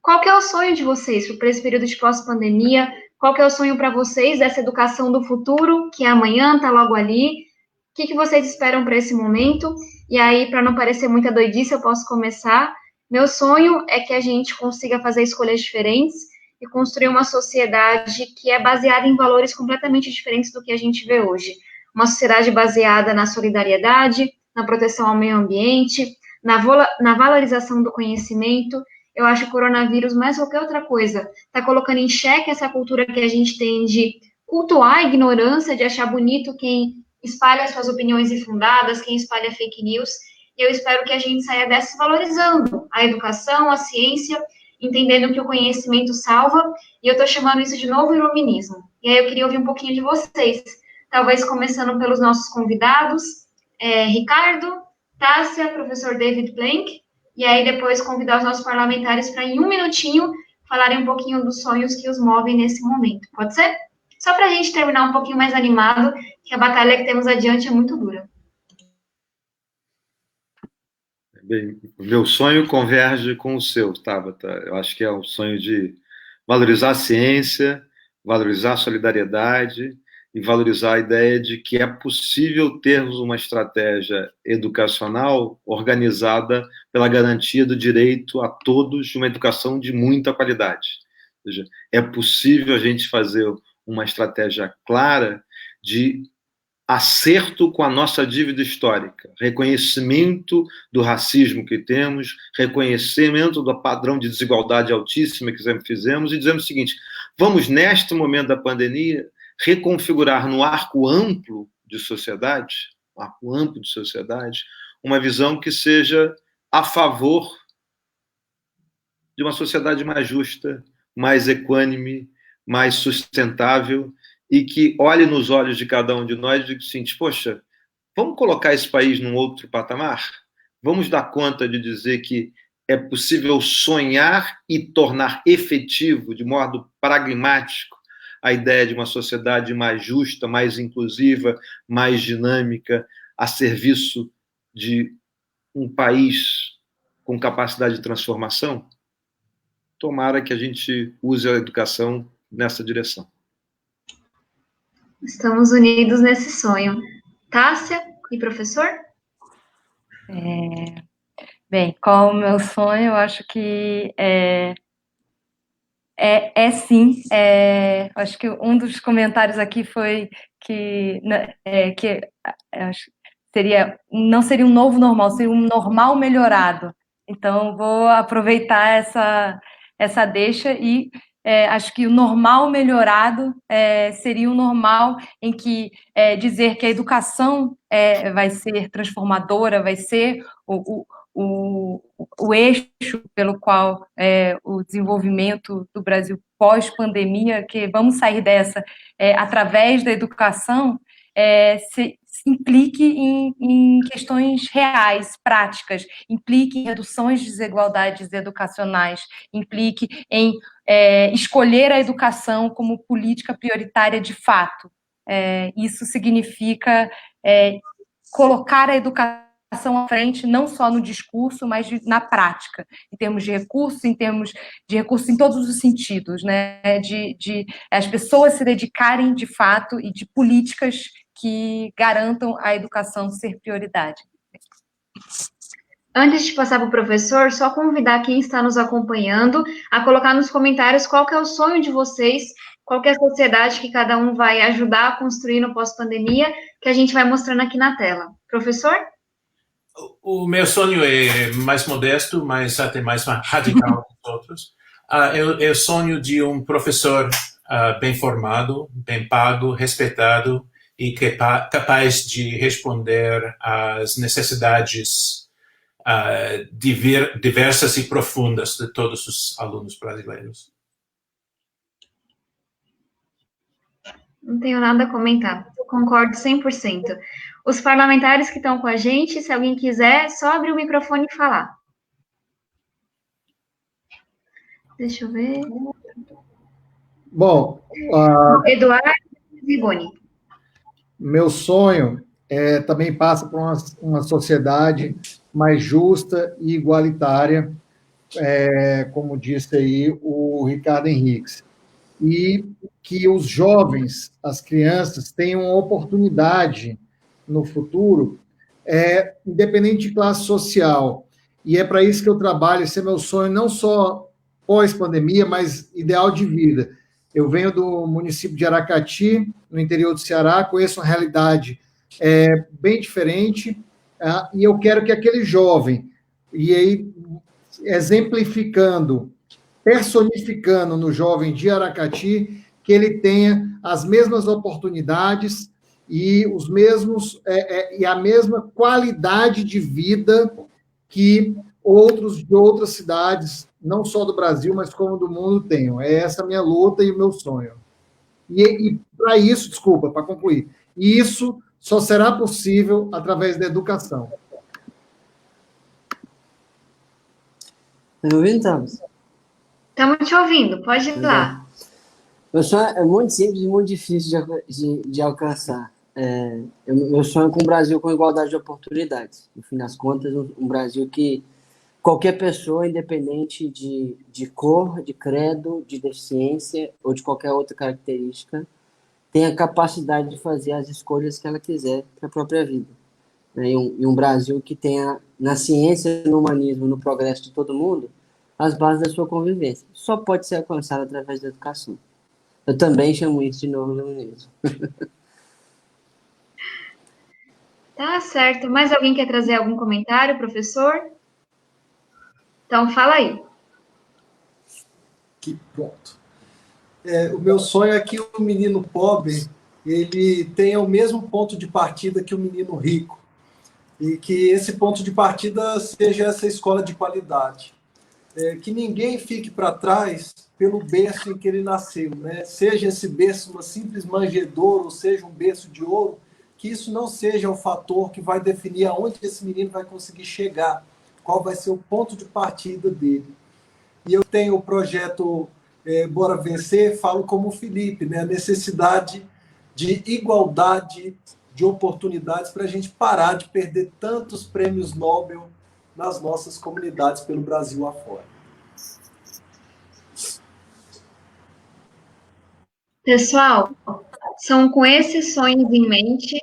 Qual que é o sonho de vocês para esse período de pós-pandemia? Qual que é o sonho para vocês dessa educação do futuro, que é amanhã, está logo ali? O que vocês esperam para esse momento? E aí, para não parecer muita doidice, eu posso começar. Meu sonho é que a gente consiga fazer escolhas diferentes e construir uma sociedade que é baseada em valores completamente diferentes do que a gente vê hoje. Uma sociedade baseada na solidariedade, na proteção ao meio ambiente, na valorização do conhecimento. Eu acho que o coronavírus, mais qualquer outra coisa, está colocando em xeque essa cultura que a gente tem de cultuar a ignorância, de achar bonito quem espalha suas opiniões infundadas, quem espalha fake news. E eu espero que a gente saia dessa valorizando a educação, a ciência, entendendo que o conhecimento salva. E eu estou chamando isso de novo iluminismo. E aí eu queria ouvir um pouquinho de vocês. Talvez começando pelos nossos convidados, Ricardo, Tássia, professor David Blank, e aí depois convidar os nossos parlamentares para, em 1 minutinho, falarem um pouquinho dos sonhos que os movem nesse momento. Pode ser? Só para a gente terminar um pouquinho mais animado, que a batalha que temos adiante é muito dura. Bem, o meu sonho converge com o seu, Tabata. Eu acho que é o sonho de valorizar a ciência, valorizar a solidariedade e valorizar a ideia de que é possível termos uma estratégia educacional organizada pela garantia do direito a todos de uma educação de muita qualidade. Ou seja, é possível a gente fazer uma estratégia clara de acerto com a nossa dívida histórica, reconhecimento do racismo que temos, reconhecimento do padrão de desigualdade altíssima que sempre fizemos e dizemos o seguinte: vamos, neste momento da pandemia, reconfigurar no arco amplo de sociedade, uma visão que seja a favor de uma sociedade mais justa, mais equânime, mais sustentável, e que olhe nos olhos de cada um de nós e diga assim: poxa, vamos colocar esse país num outro patamar? Vamos dar conta de dizer que é possível sonhar e tornar efetivo, de modo pragmático, a ideia de uma sociedade mais justa, mais inclusiva, mais dinâmica, a serviço de um país com capacidade de transformação? Tomara que a gente use a educação nessa direção. Estamos unidos nesse sonho. Tássia e professor? Bem, qual o meu sonho? Eu acho que sim. Acho que um dos comentários aqui foi que não seria um novo normal, seria um normal melhorado. Então, vou aproveitar essa deixa e acho que o normal melhorado seria um normal em que dizer que a educação vai ser transformadora, vai ser o eixo pelo qual o desenvolvimento do Brasil pós-pandemia, que vamos sair dessa através da educação, se implique em questões reais, práticas, implique em reduções de desigualdades educacionais, implique em escolher a educação como política prioritária de fato. Isso significa colocar a educação à frente, não só no discurso, mas na prática, em termos de recursos em todos os sentidos, né? De as pessoas se dedicarem de fato e de políticas que garantam a educação ser prioridade. Antes de passar para o professor, só convidar quem está nos acompanhando a colocar nos comentários qual que é o sonho de vocês, qual que é a sociedade que cada um vai ajudar a construir no pós-pandemia, que a gente vai mostrando aqui na tela. Professor? O meu sonho é mais modesto, mas até mais radical que os outros. É o sonho de um professor bem formado, bem pago, respeitado e capaz de responder às necessidades diversas e profundas de todos os alunos brasileiros. Não tenho nada a comentar, eu concordo 100%. Os parlamentares que estão com a gente, se alguém quiser, só abrir o microfone e falar. Deixa eu ver. Bom, Eduardo Zigoni. Meu sonho também passa por uma sociedade mais justa e igualitária, como disse aí o Ricardo Henriques. E que os jovens, as crianças, tenham uma oportunidade no futuro, independente de classe social. E é para isso que eu trabalho, esse é meu sonho, não só pós-pandemia, mas ideal de vida. Eu venho do município de Aracati, no interior do Ceará, conheço uma realidade bem diferente, e eu quero que aquele jovem, e aí exemplificando, personificando no jovem de Aracati, que ele tenha as mesmas oportunidades e os mesmos e a mesma qualidade de vida que outros de outras cidades, não só do Brasil, mas como do mundo tenham. É essa a minha luta e o meu sonho. E para isso, desculpa, para concluir, isso só será possível através da educação. Tá me ouvindo, Thales? Estamos te ouvindo, pode ir lá. Meu sonho é muito simples e muito difícil de alcançar. Meu sonho é com um Brasil com igualdade de oportunidades. No fim das contas, um Brasil que qualquer pessoa, independente de cor, de credo, de deficiência ou de qualquer outra característica, tenha capacidade de fazer as escolhas que ela quiser para a própria vida. E um Brasil que tenha, na ciência, no humanismo, no progresso de todo mundo, as bases da sua convivência. Só pode ser alcançado através da educação. Eu também chamo isso de novo iluminismo. Tá certo. Mais alguém quer trazer algum comentário, professor? Então, fala aí. Pronto. O meu sonho é que o menino pobre ele tenha o mesmo ponto de partida que o menino rico. E que esse ponto de partida seja essa escola de qualidade. Que ninguém fique para trás pelo berço em que ele nasceu, né? Seja esse berço uma simples manjedoura, ou seja um berço de ouro, que isso não seja o fator que vai definir aonde esse menino vai conseguir chegar, qual vai ser o ponto de partida dele. E eu tenho o projeto Bora Vencer, falo como o Felipe, né? A necessidade de igualdade de oportunidades para a gente parar de perder tantos prêmios Nobel nas nossas comunidades pelo Brasil afora. Pessoal, são com esses sonhos em mente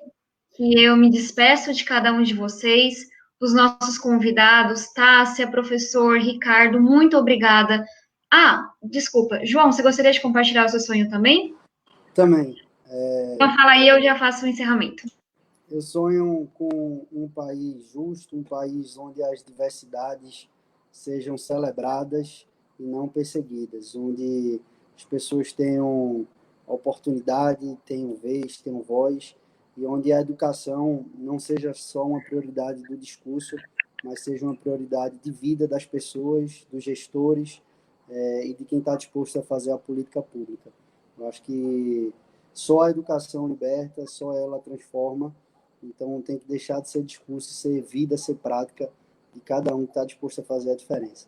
que eu me despeço de cada um de vocês, os nossos convidados, Tássia, professor, Ricardo, muito obrigada. Desculpa, João, você gostaria de compartilhar o seu sonho também? Também. Então fala aí, eu já faço o encerramento. Eu sonho com um país justo, um país onde as diversidades sejam celebradas e não perseguidas, onde as pessoas tenham oportunidade, tenham vez, tenham voz, e onde a educação não seja só uma prioridade do discurso, mas seja uma prioridade de vida das pessoas, dos gestores e de quem está disposto a fazer a política pública. Eu acho que só a educação liberta, só ela transforma. Então, tem que deixar de ser discurso, ser vida, ser prática de cada um que está disposto a fazer a diferença.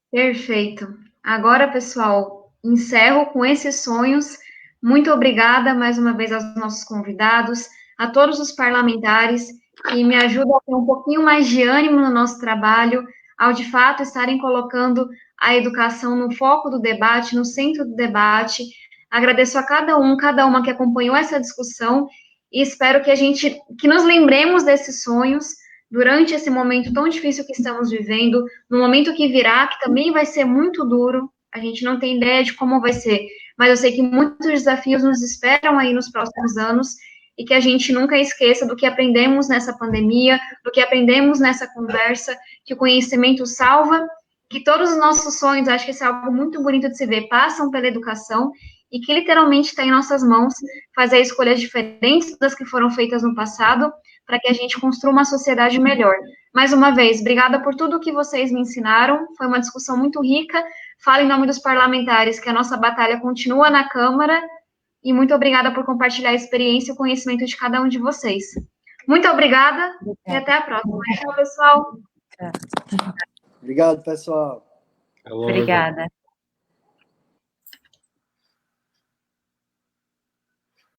Perfeito. Agora, pessoal, encerro com esses sonhos. Muito obrigada mais uma vez aos nossos convidados, a todos os parlamentares que me ajudam a ter um pouquinho mais de ânimo no nosso trabalho, ao de fato estarem colocando a educação no foco do debate, no centro do debate. Agradeço a cada uma que acompanhou essa discussão e espero que nos lembremos desses sonhos durante esse momento tão difícil que estamos vivendo, no momento que virá, que também vai ser muito duro, a gente não tem ideia de como vai ser, mas eu sei que muitos desafios nos esperam aí nos próximos anos e que a gente nunca esqueça do que aprendemos nessa pandemia, do que aprendemos nessa conversa, que o conhecimento salva, que todos os nossos sonhos, acho que isso é algo muito bonito de se ver, passam pela educação e que literalmente está em nossas mãos fazer escolhas diferentes das que foram feitas no passado, para que a gente construa uma sociedade melhor. Mais uma vez, obrigada por tudo que vocês me ensinaram, foi uma discussão muito rica. Falo em nome dos parlamentares que a nossa batalha continua na Câmara, e muito obrigada por compartilhar a experiência e o conhecimento de cada um de vocês. Muito obrigada e até a próxima. Tchau, pessoal. Obrigado, pessoal. Obrigada.